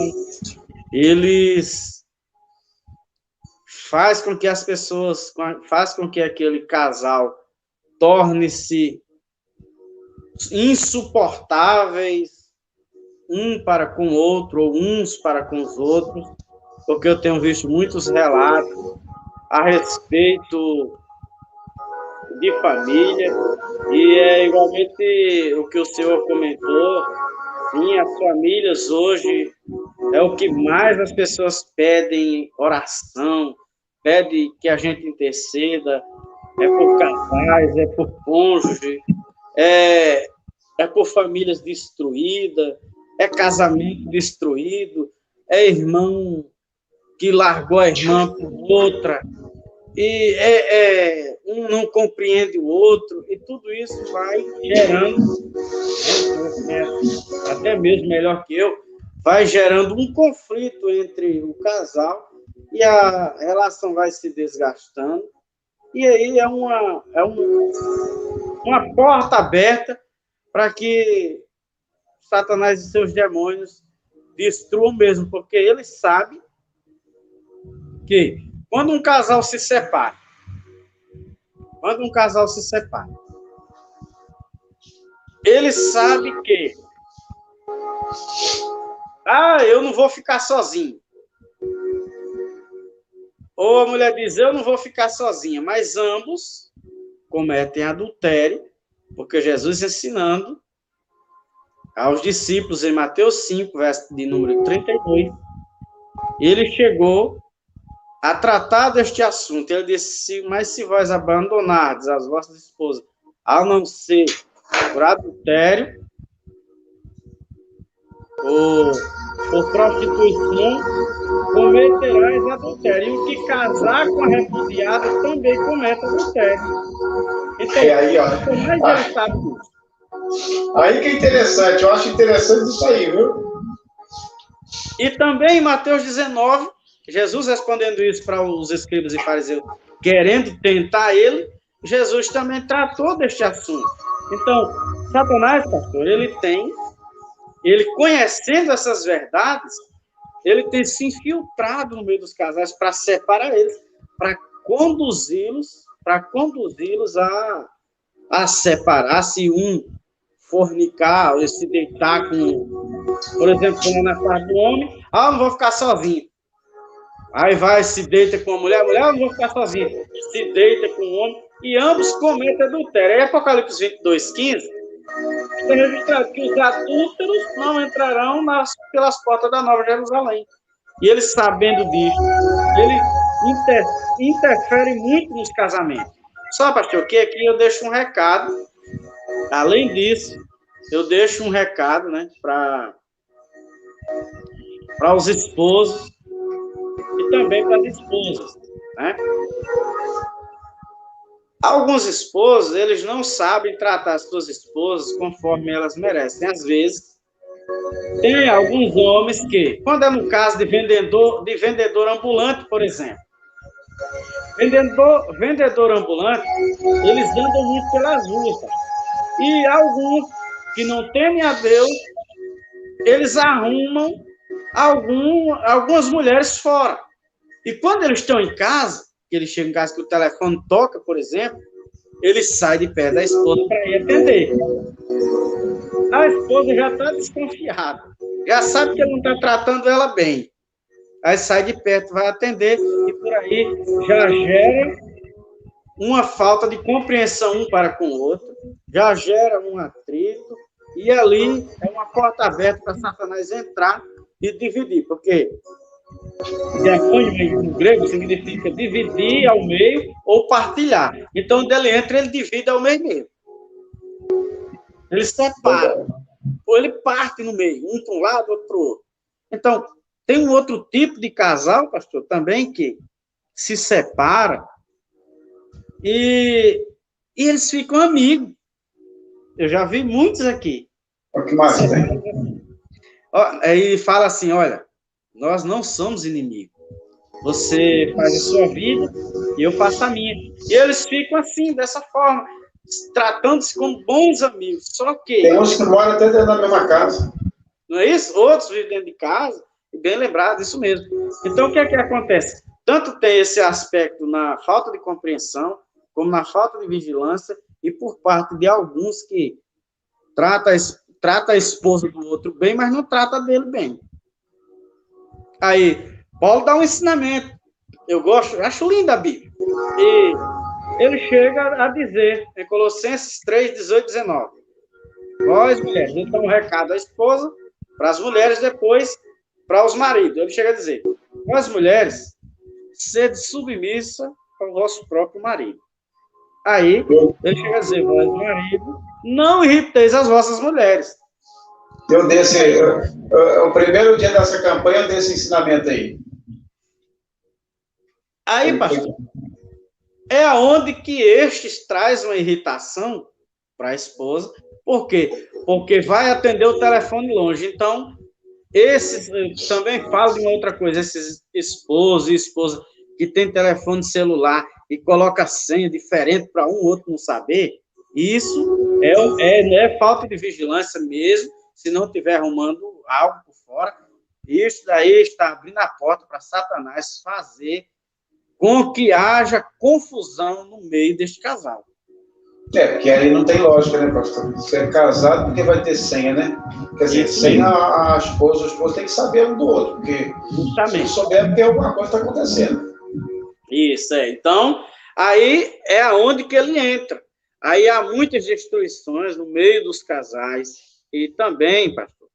eles faz com que as pessoas, faz com que aquele casal torne-se insuportáveis um para com o outro, ou uns para com os outros, porque eu tenho visto muitos relatos a respeito de família, e é igualmente o que o senhor comentou. Sim, as famílias hoje é o que mais as pessoas pedem oração, pede que a gente interceda, é por casais, é por cônjuge, é por famílias destruídas, é casamento destruído, é irmão que largou a irmã por outra, e um não compreende o outro, e tudo isso vai gerando, até mesmo melhor que eu, vai gerando um conflito entre o casal, e a relação vai se desgastando, e aí é uma porta aberta para que Satanás e seus demônios destruam mesmo, porque ele sabe que quando um casal se separa, ele sabe que eu não vou ficar sozinho. Ou a mulher diz, eu não vou ficar sozinha, mas ambos cometem adultério, porque Jesus ensinando aos discípulos em Mateus 5, verso de número 32, ele chegou a tratar deste assunto. Ele disse, mas se vós abandonardes as vossas esposas, a não ser por adultério, ou por prostituição, cometerás adultério. E o que casar com a repudiada também comete adultério. Então, aí, ó. Satanás ele sabe disso. Aí que é interessante, eu acho interessante isso aí, viu? E também em Mateus 19, Jesus respondendo isso para os escribas e fariseus, querendo tentar ele, Jesus também tratou deste assunto. Então, Satanás, pastor, ele conhecendo essas verdades, ele tem se infiltrado no meio dos casais para separar eles, para conduzi-los a separar, se um fornicar, ou se deitar com, por exemplo, quando na parte do homem, não vou ficar sozinho. Aí vai, se deita com a mulher, não vou ficar sozinho. Se deita com o homem, e ambos cometem adultério. Aí Apocalipse 22:15, está registrado que os adúlteros não entrarão pelas portas da Nova Jerusalém. E ele, sabendo disso, ele interfere muito nos casamentos. Só, pastor, que aqui eu deixo um recado. Além disso, eu deixo um recado, né, para os esposos e também para as esposas, né? Alguns esposos, eles não sabem tratar as suas esposas conforme elas merecem. Às vezes, tem alguns homens que, quando é no caso de vendedor ambulante, por exemplo, vendedor ambulante, eles andam muito pelas ruas, tá? E alguns que não temem a Deus, eles arrumam algumas mulheres fora. E quando eles estão em casa, que eles chegam em casa que o telefone toca, por exemplo, ele sai de perto da esposa para ir atender. A esposa já está desconfiada, já sabe que ele não está tratando ela bem. Aí sai de perto, vai atender, e por aí já gera uma falta de compreensão um para com o outro, já gera um atrito, e ali é uma porta aberta para Satanás entrar e dividir, porque diacônio no grego significa dividir ao meio ou partilhar. Então, onde ele entra, ele divide ao meio mesmo. Ele separa, ou ele parte no meio, um para um lado, outro para o outro. Então, tem um outro tipo de casal, pastor, também, que se separa e eles ficam amigos. Eu já vi muitos aqui. O que mais tem? Aí fala assim, olha, nós não somos inimigos. Você faz a sua vida e eu faço a minha. E eles ficam assim, dessa forma, tratando-se como bons amigos. Só que... Tem uns que moram até dentro da mesma casa. Não é isso? Outros vivem dentro de casa. E bem lembrado, isso mesmo. Então, o que é que acontece? Tanto tem esse aspecto na falta de compreensão, como na falta de vigilância, e por parte de alguns que trata a esposa do outro bem, mas não trata dele bem. Aí, Paulo dá um ensinamento. Eu acho linda a Bíblia. E ele chega a dizer, em Colossenses 3, 18, 19, nós, mulheres, ele dá um recado à esposa, para as mulheres, depois para os maridos. Ele chega a dizer, nós, mulheres, sede submissa ao vosso próprio marido. Aí, ele chega a dizer, vós, marido, não irriteis as vossas mulheres. Eu desse, o primeiro dia dessa campanha, eu dei esse ensinamento aí. Aí, pastor, é aonde que estes traz uma irritação para a esposa. Por quê? Porque vai atender o telefone longe. Então, esses, também falo de uma outra coisa, esses esposos e esposas que tem telefone celular e coloca senha diferente para um ou outro não saber, isso é falta de vigilância mesmo, se não estiver arrumando algo por fora. Isso daí está abrindo a porta para Satanás fazer com que haja confusão no meio deste casal. Porque aí não tem lógica, né, pastor? Você é casado porque vai ter senha, né? Quer dizer, sem a esposa tem que saber um do outro, porque se não souber, porque alguma coisa está acontecendo. Isso, Então, aí é aonde que ele entra. Aí há muitas destruições no meio dos casais. E também, pastor,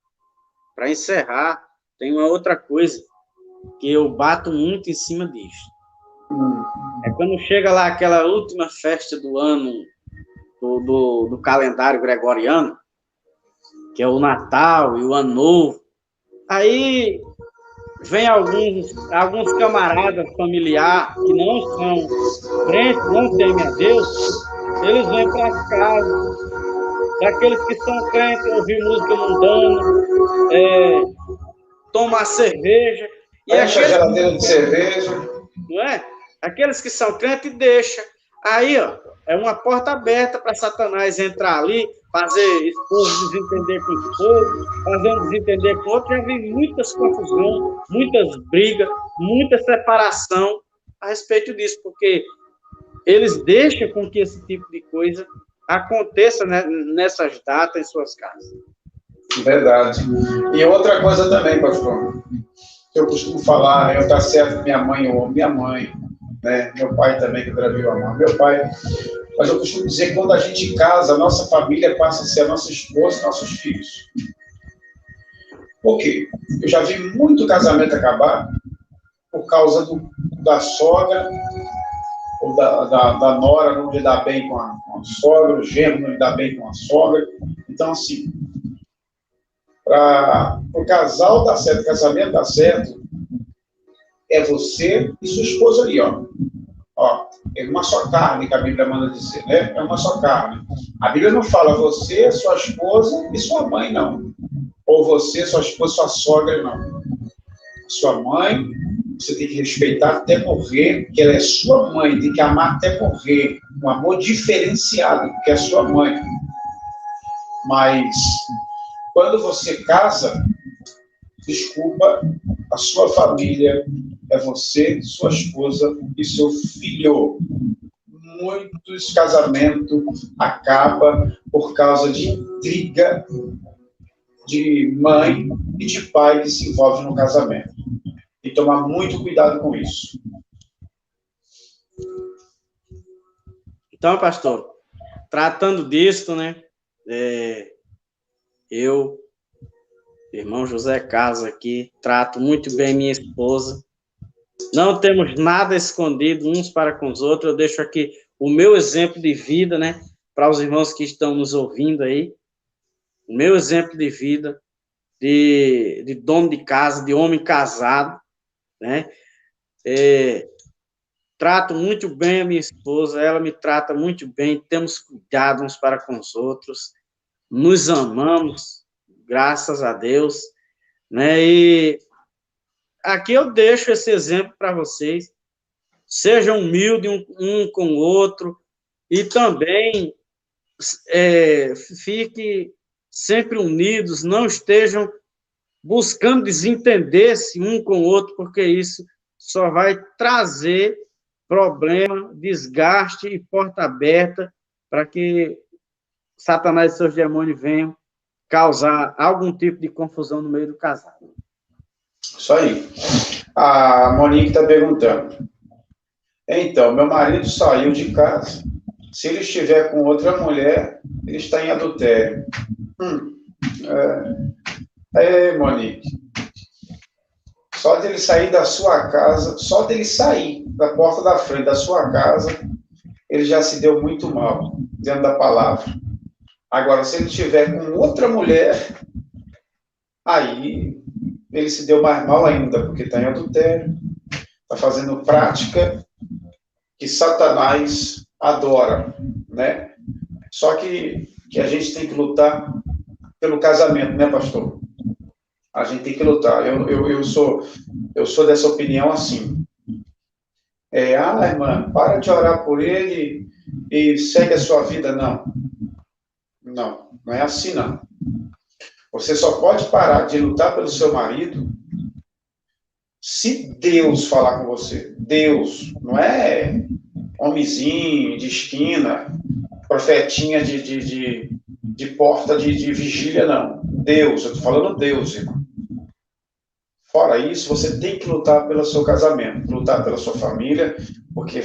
para encerrar, tem uma outra coisa que eu bato muito em cima disso. É quando chega lá aquela última festa do ano, do calendário gregoriano, que é o Natal e o Ano Novo. Aí vem alguns camaradas familiares que não são crentes, não temem a Deus, eles vêm para casa, daqueles que são crentes, ouvir música mundana, tomar cerveja, e Enche a aqueles, geladeira de cerveja. não é? Aqueles que são crentes deixa. Aí, ó, é uma porta aberta para Satanás entrar ali, fazer esposo desentender com esposo, fazer um desentender com outro. Já vi muitas confusões, muitas brigas, muita separação a respeito disso, porque eles deixam com que esse tipo de coisa aconteça, né, nessas datas em suas casas. Verdade. E outra coisa também, pastor, eu costumo falar, eu tá certo, minha mãe, eu amo minha mãe, né? Meu pai também, que eu gravei o amor, meu pai. Mas eu costumo dizer que quando a gente casa, a nossa família passa a ser a nossa esposa e nossos filhos. Por quê? Eu já vi muito casamento acabar por causa da sogra, ou da nora não lidar bem com a sogra, o genro não lidar bem com a sogra. Então, assim, para o casal dar certo, o casamento dar certo, é você e sua esposa ali, ó. Ó, é uma só carne que a Bíblia manda dizer, né? É uma só carne. A Bíblia não fala você, sua esposa e sua mãe, não. Ou você, sua esposa, sua sogra, não. Sua mãe, você tem que respeitar até morrer, porque ela é sua mãe, tem que amar até morrer. Um amor diferenciado, porque é sua mãe. Mas, quando você casa, desculpa, a sua família é você, sua esposa e seu filho. Muitos casamentos acabam por causa de intriga de mãe e de pai que se envolve no casamento. E tomar muito cuidado com isso. Então, pastor, tratando disso, né, eu, irmão José Carlos aqui, trato muito bem minha esposa. Não temos nada escondido uns para com os outros. Eu deixo aqui o meu exemplo de vida, né, para os irmãos que estão nos ouvindo aí. O meu exemplo de vida, de dono de casa, de homem casado, né? Trato muito bem a minha esposa, ela me trata muito bem, temos cuidado uns para com os outros, nos amamos, graças a Deus, né? E aqui eu deixo esse exemplo para vocês. Sejam humildes um com o outro e também fiquem sempre unidos, não estejam buscando desentender-se um com o outro, porque isso só vai trazer problema, desgaste e porta aberta para que Satanás e seus demônios venham causar algum tipo de confusão no meio do casal. Isso aí. A Monique está perguntando. Então, meu marido saiu de casa. Se ele estiver com outra mulher, ele está em adultério. Monique. Só dele sair da sua casa, só dele sair da porta da frente da sua casa, ele já se deu muito mal, dentro da palavra. Agora, se ele estiver com outra mulher, aí ele se deu mais mal ainda, porque está em adultério, está fazendo prática que Satanás adora, né? Só que a gente tem que lutar pelo casamento, né, pastor? A gente tem que lutar. Eu sou dessa opinião assim. Irmã, para de orar por ele e segue a sua vida. Não é assim, não. Você só pode parar de lutar pelo seu marido se Deus falar com você. Deus, não é homenzinho de esquina, profetinha de porta de vigília, não. Deus, eu estou falando Deus, irmão. Fora isso, você tem que lutar pelo seu casamento, lutar pela sua família, porque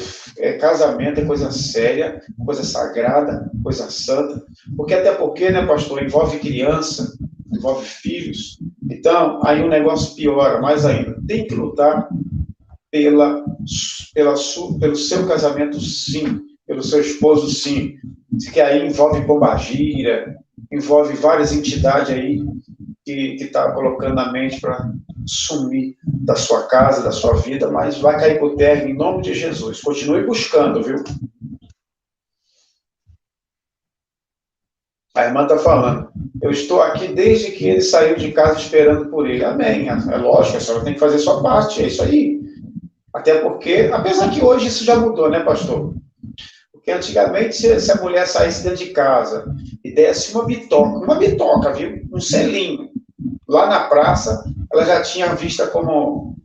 casamento é coisa séria, coisa sagrada, coisa santa. Até porque, né, pastor, envolve criança, envolve filhos. Então, aí o negócio piora mais ainda. Tem que lutar pelo seu casamento, sim. Pelo seu esposo, sim. Que aí envolve pombagira, envolve várias entidades aí que está colocando na mente para sumir da sua casa, da sua vida, mas vai cair por terra em nome de Jesus. Continue buscando, viu? A irmã está falando, eu estou aqui desde que ele saiu de casa esperando por ele. Amém. É lógico, a senhora tem que fazer a sua parte, é isso aí. Até porque, apesar que hoje isso já mudou, né, pastor? Porque antigamente, se a mulher saísse dentro de casa e desse uma bitoca, viu? Um selinho, lá na praça, ela já tinha vista como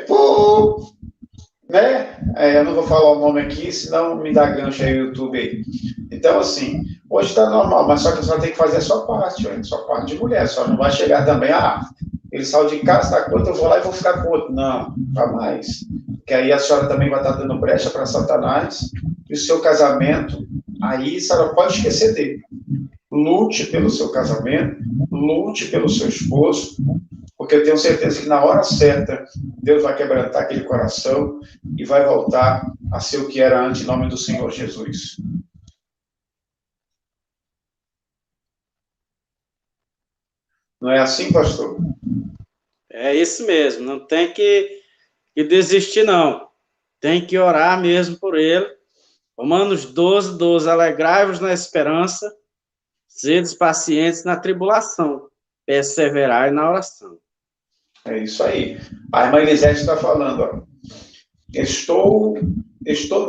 pô, né? Eu não vou falar o nome aqui, senão me dá gancho aí no YouTube aí. Então, assim, hoje está normal, mas só que a senhora tem que fazer a sua parte, sua parte de mulher. A senhora não vai chegar também, ele saiu de casa, está com outro, eu vou lá e vou ficar com outro. Não, jamais. Porque aí a senhora também vai estar dando brecha para Satanás, e o seu casamento, aí a senhora pode esquecer dele. Lute pelo seu casamento, lute pelo seu esposo, porque eu tenho certeza que na hora certa, Deus vai quebrantar aquele coração e vai voltar a ser o que era antes, em nome do Senhor Jesus. Não é assim, pastor? É isso mesmo, não tem que desistir, não. Tem que orar mesmo por ele. Romanos 12, 12, alegrai-vos na esperança, sedes pacientes na tribulação, perseverai na oração. É isso aí. A irmã Elisete está falando, Estou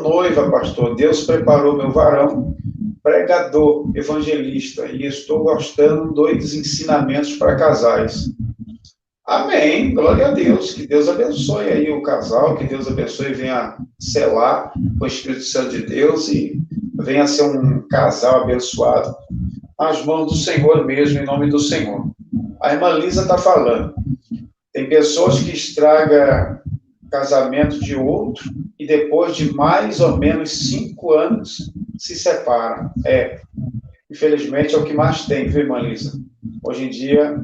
noiva, pastor. Deus preparou meu varão, pregador, evangelista, e estou gostando dos ensinamentos para casais. Amém. Glória a Deus. Que Deus abençoe aí o casal, que Deus abençoe e venha selar com o Espírito Santo de Deus e venha ser um casal abençoado nas mãos do Senhor mesmo, em nome do Senhor. A irmã Lisa está falando. Tem pessoas que estragam casamento de outro e depois de mais ou menos 5 anos se separam. Infelizmente é o que mais tem, viu, irmã Lisa? Hoje em dia,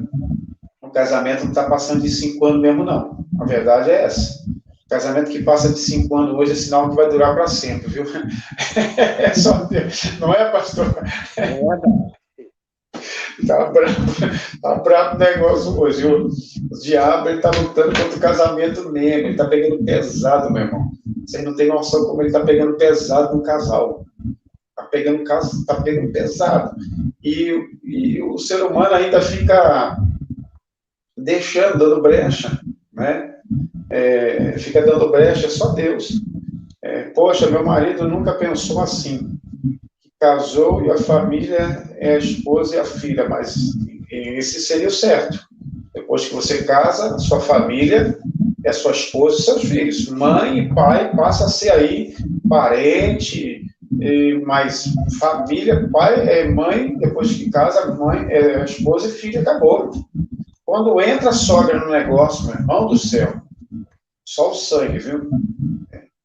o casamento não está passando de 5 anos mesmo, não. A verdade é essa. O casamento que passa de 5 anos hoje é sinal que vai durar para sempre, viu? É só Deus. Não é, pastor? É verdade. Tá bravo o negócio hoje. O diabo está lutando contra o casamento mesmo. Ele está pegando pesado, meu irmão. Vocês não têm noção como ele está pegando pesado no casal. Está pegando pesado. E o ser humano ainda fica deixando, dando brecha, né? Fica dando brecha, só Deus. Poxa, meu marido nunca pensou assim. Casou e a família é a esposa e a filha, mas esse seria o certo. Depois que você casa, a sua família é a sua esposa e seus filhos. Mãe e pai passa a ser aí parente, mas família, pai é mãe, depois que casa, mãe é a esposa e filha, acabou. Quando entra a sogra no negócio, meu irmão do céu, só o sangue, viu?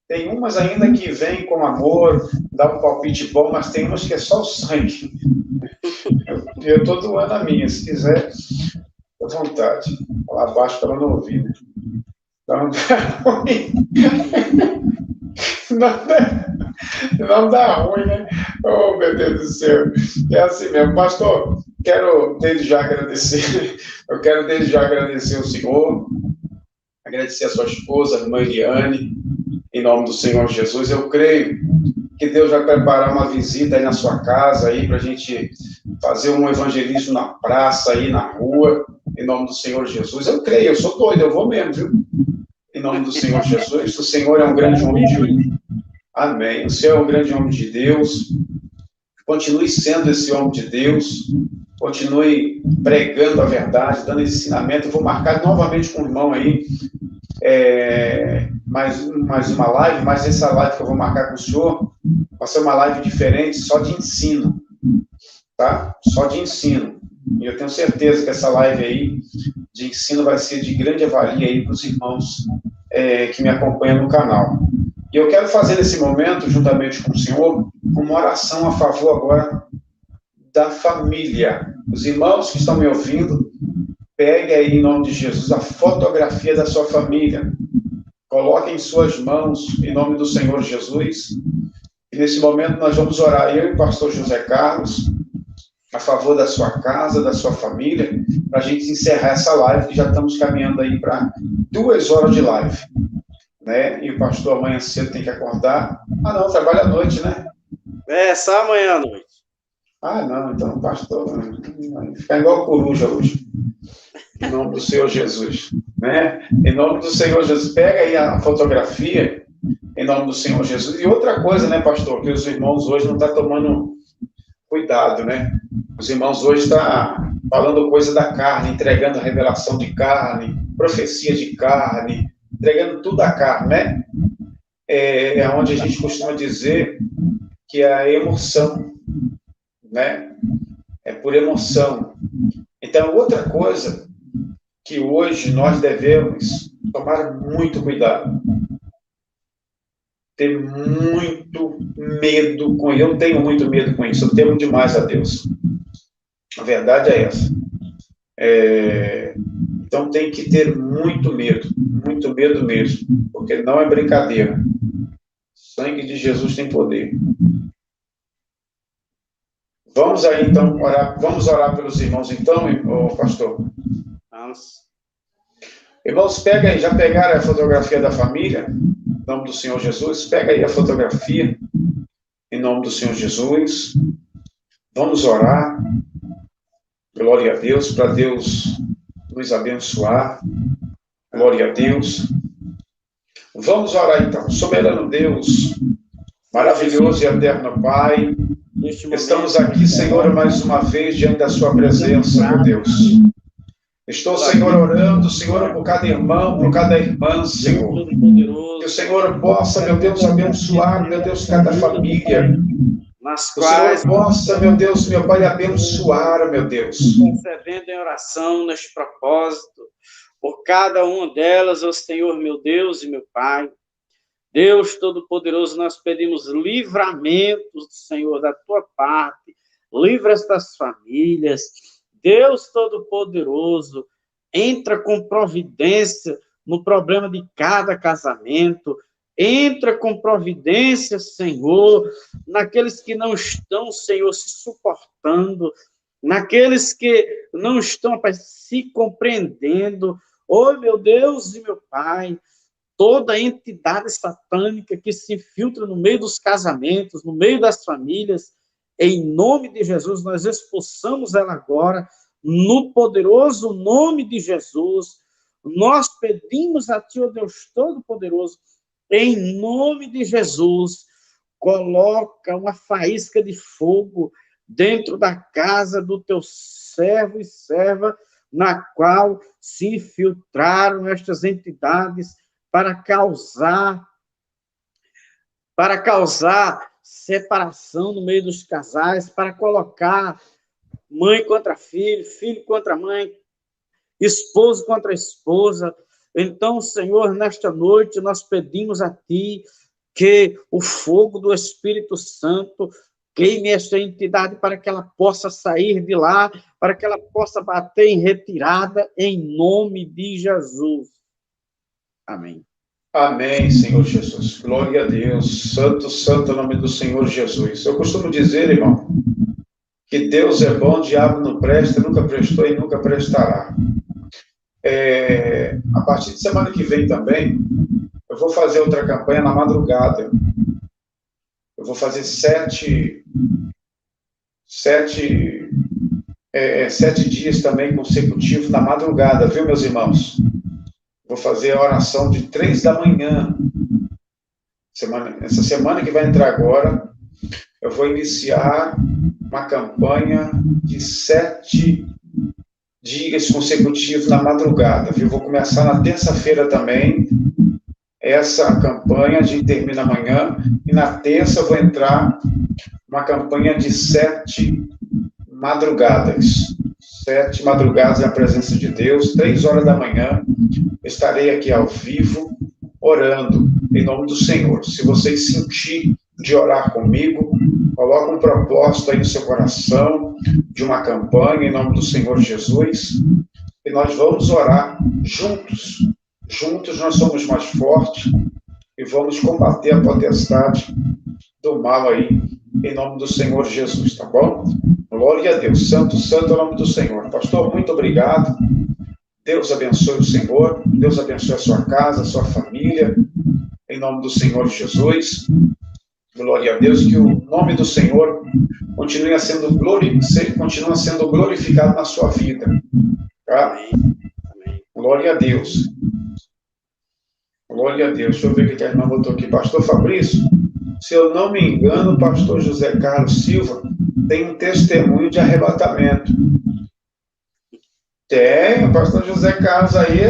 Tem umas ainda que vêm com amor, dá um palpite bom, mas tem umas que é só o sangue. Eu estou doando a minha, se quiser, à vontade. Falar baixo para ela não ouvir, né? Não dá ruim. Não dá ruim, né? Oh, meu Deus do céu. É assim mesmo. Pastor, quero desde já agradecer. Eu quero desde já agradecer ao senhor, agradecer a sua esposa, a irmã Eliane, em nome do Senhor Jesus. Eu creio que Deus vai preparar uma visita aí na sua casa, aí, para a gente fazer um evangelismo na praça, aí na rua, em nome do Senhor Jesus. Eu creio, eu sou doido, eu vou mesmo, viu? Em nome do Senhor Jesus. O Senhor é um grande homem de Deus. Amém. O Senhor é um grande homem de Deus. Continue sendo esse homem de Deus. Continue pregando a verdade, dando ensinamento. Eu vou marcar novamente com o irmão aí mais uma live, mas essa live que eu vou marcar com o senhor vai ser uma live diferente, só de ensino, tá? Só de ensino. E eu tenho certeza que essa live aí de ensino vai ser de grande valia aí para os irmãos que me acompanham no canal. E eu quero fazer nesse momento, juntamente com o senhor, uma oração a favor agora da família. Os irmãos que estão me ouvindo, pegue aí, em nome de Jesus, a fotografia da sua família. Coloque em suas mãos, em nome do Senhor Jesus. E nesse momento nós vamos orar, eu e o pastor José Carlos, a favor da sua casa, da sua família, para a gente encerrar essa live, que já estamos caminhando aí para 2 horas de live. Né? E o pastor amanhã cedo tem que acordar. Não, trabalha à noite, né? Só amanhã à noite. Ah, não, então, pastor, vai ficar igual coruja hoje. Em nome do Senhor Jesus, né? Em nome do Senhor Jesus, pega aí a fotografia, em nome do Senhor Jesus. E outra coisa, né, pastor, que os irmãos hoje não estão tomando cuidado, né? Os irmãos hoje estão falando coisa da carne, entregando a revelação de carne, profecia de carne, entregando tudo a carne, né? É onde a gente costuma dizer que é a emoção, né? É por emoção. Então, outra coisa que hoje nós devemos tomar muito cuidado, ter muito medo com isso. Eu tenho muito medo com isso, eu temo demais a Deus. A verdade é essa. Então tem que ter muito medo mesmo, porque não é brincadeira. O sangue de Jesus tem poder. Vamos aí, então, orar. Vamos orar pelos irmãos, então, pastor? Vamos. Irmãos, pega aí, já pegaram a fotografia da família? Em nome do Senhor Jesus, pega aí a fotografia, em nome do Senhor Jesus. Vamos orar. Glória a Deus, para Deus nos abençoar. Glória a Deus. Vamos orar, então. Soberano Deus, maravilhoso e eterno Pai, estamos aqui, Senhor, mais uma vez, diante da sua presença, meu Deus. Estou, Senhor, orando, Senhor, por cada irmão, por cada irmã, Senhor. Que o Senhor possa, meu Deus, abençoar, meu Deus, cada família. Que o Senhor possa, meu Deus, meu Pai, abençoar, meu Deus. Concedendo em oração neste propósito, por cada uma delas, ó Senhor, meu Deus e meu Pai. Deus Todo-Poderoso, nós pedimos livramento, Senhor, da tua parte. Livra estas famílias. Deus Todo-Poderoso, entra com providência no problema de cada casamento. Entra com providência, Senhor, naqueles que não estão, Senhor, se suportando, naqueles que não estão, rapaz, se compreendendo. Oh, meu Deus e meu Pai, toda entidade satânica que se infiltra no meio dos casamentos, no meio das famílias, em nome de Jesus, nós expulsamos ela agora, no poderoso nome de Jesus. Nós pedimos a Ti, ó Deus Todo-Poderoso, em nome de Jesus, coloca uma faísca de fogo dentro da casa do Teu servo e serva, na qual se infiltraram estas entidades para causar separação no meio dos casais, para colocar mãe contra filho, filho contra mãe, esposo contra esposa. Então, Senhor, nesta noite nós pedimos a Ti que o fogo do Espírito Santo queime esta entidade para que ela possa sair de lá, para que ela possa bater em retirada, em nome de Jesus. Amém. Amém, Senhor Jesus. Glória a Deus. Santo, santo nome do Senhor Jesus. Eu costumo dizer, irmão, que Deus é bom, o diabo não presta, nunca prestou e nunca prestará. A partir de semana que vem também, eu vou fazer outra campanha na madrugada. Eu vou fazer 7 dias também consecutivos na madrugada, viu, meus irmãos? Vou fazer a oração de 3 da manhã. Essa semana que vai entrar agora, eu vou iniciar uma campanha de 7 dias consecutivos na madrugada, viu? Vou começar na terça-feira também, essa campanha, a gente termina amanhã, e na terça eu vou entrar uma campanha de 7 madrugadas. 7 madrugadas na presença de Deus, 3 horas da manhã, estarei aqui ao vivo, orando, em nome do Senhor. Se vocês sentirem de orar comigo, coloque um propósito aí no seu coração, de uma campanha, em nome do Senhor Jesus, e nós vamos orar juntos. Juntos nós somos mais fortes, e vamos combater a potestade do mal aí, em nome do Senhor Jesus, tá bom? Glória a Deus. Santo, santo é o nome do Senhor. Pastor, muito obrigado. Deus abençoe o Senhor. Deus abençoe a sua casa, a sua família. Em nome do Senhor Jesus. Glória a Deus, que o nome do Senhor continua sendo glorificado na sua vida. Tá? Glória a Deus. Glória a Deus. Deixa eu ver o que a irmã botou aqui. Pastor Fabrício, se eu não me engano, o pastor José Carlos Silva tem um testemunho de arrebatamento. Tem, o pastor José Carlos aí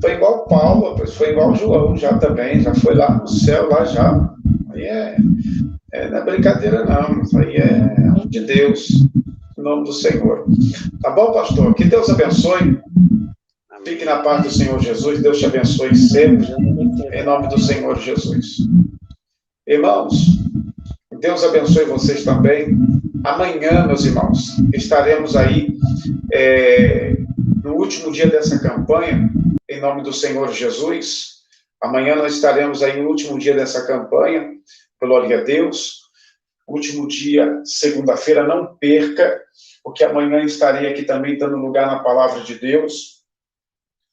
foi igual Paulo, foi igual João já também, já foi lá no céu, lá já. Aí não é brincadeira não, isso aí é um de Deus, em nome do Senhor. Tá bom, pastor? Que Deus abençoe. Fique na paz do Senhor Jesus, Deus te abençoe sempre, em nome do Senhor Jesus. Irmãos, Deus abençoe vocês também. Amanhã, meus irmãos, estaremos aí no último dia dessa campanha, em nome do Senhor Jesus. Amanhã nós estaremos aí no último dia dessa campanha, glória a Deus. Último dia, segunda-feira, não perca, porque amanhã estarei aqui também dando lugar na palavra de Deus,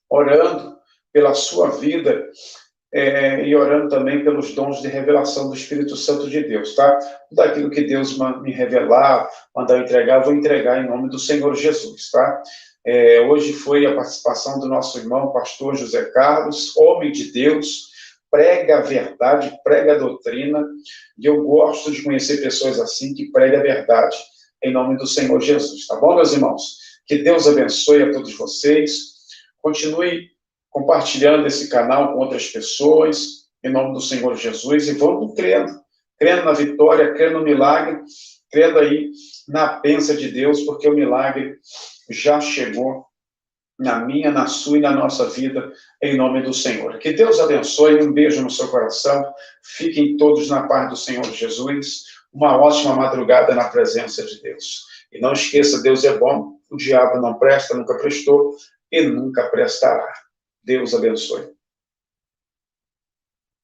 orando pela sua vida e orando também pelos dons de revelação do Espírito Santo de Deus, tá? Tudo aquilo que Deus me revelar, mandar entregar, eu vou entregar em nome do Senhor Jesus, tá? Hoje foi a participação do nosso irmão, pastor José Carlos, homem de Deus, prega a verdade, prega a doutrina, e eu gosto de conhecer pessoas assim que pregam a verdade, em nome do Senhor Jesus, tá bom, meus irmãos? Que Deus abençoe a todos vocês. Continue compartilhando esse canal com outras pessoas, em nome do Senhor Jesus, e vamos crendo na vitória, crendo no milagre, crendo aí na bênção de Deus, porque o milagre já chegou na minha, na sua e na nossa vida, em nome do Senhor. Que Deus abençoe, um beijo no seu coração, fiquem todos na paz do Senhor Jesus, uma ótima madrugada na presença de Deus. E não esqueça, Deus é bom, o diabo não presta, nunca prestou, e nunca prestará. Deus abençoe.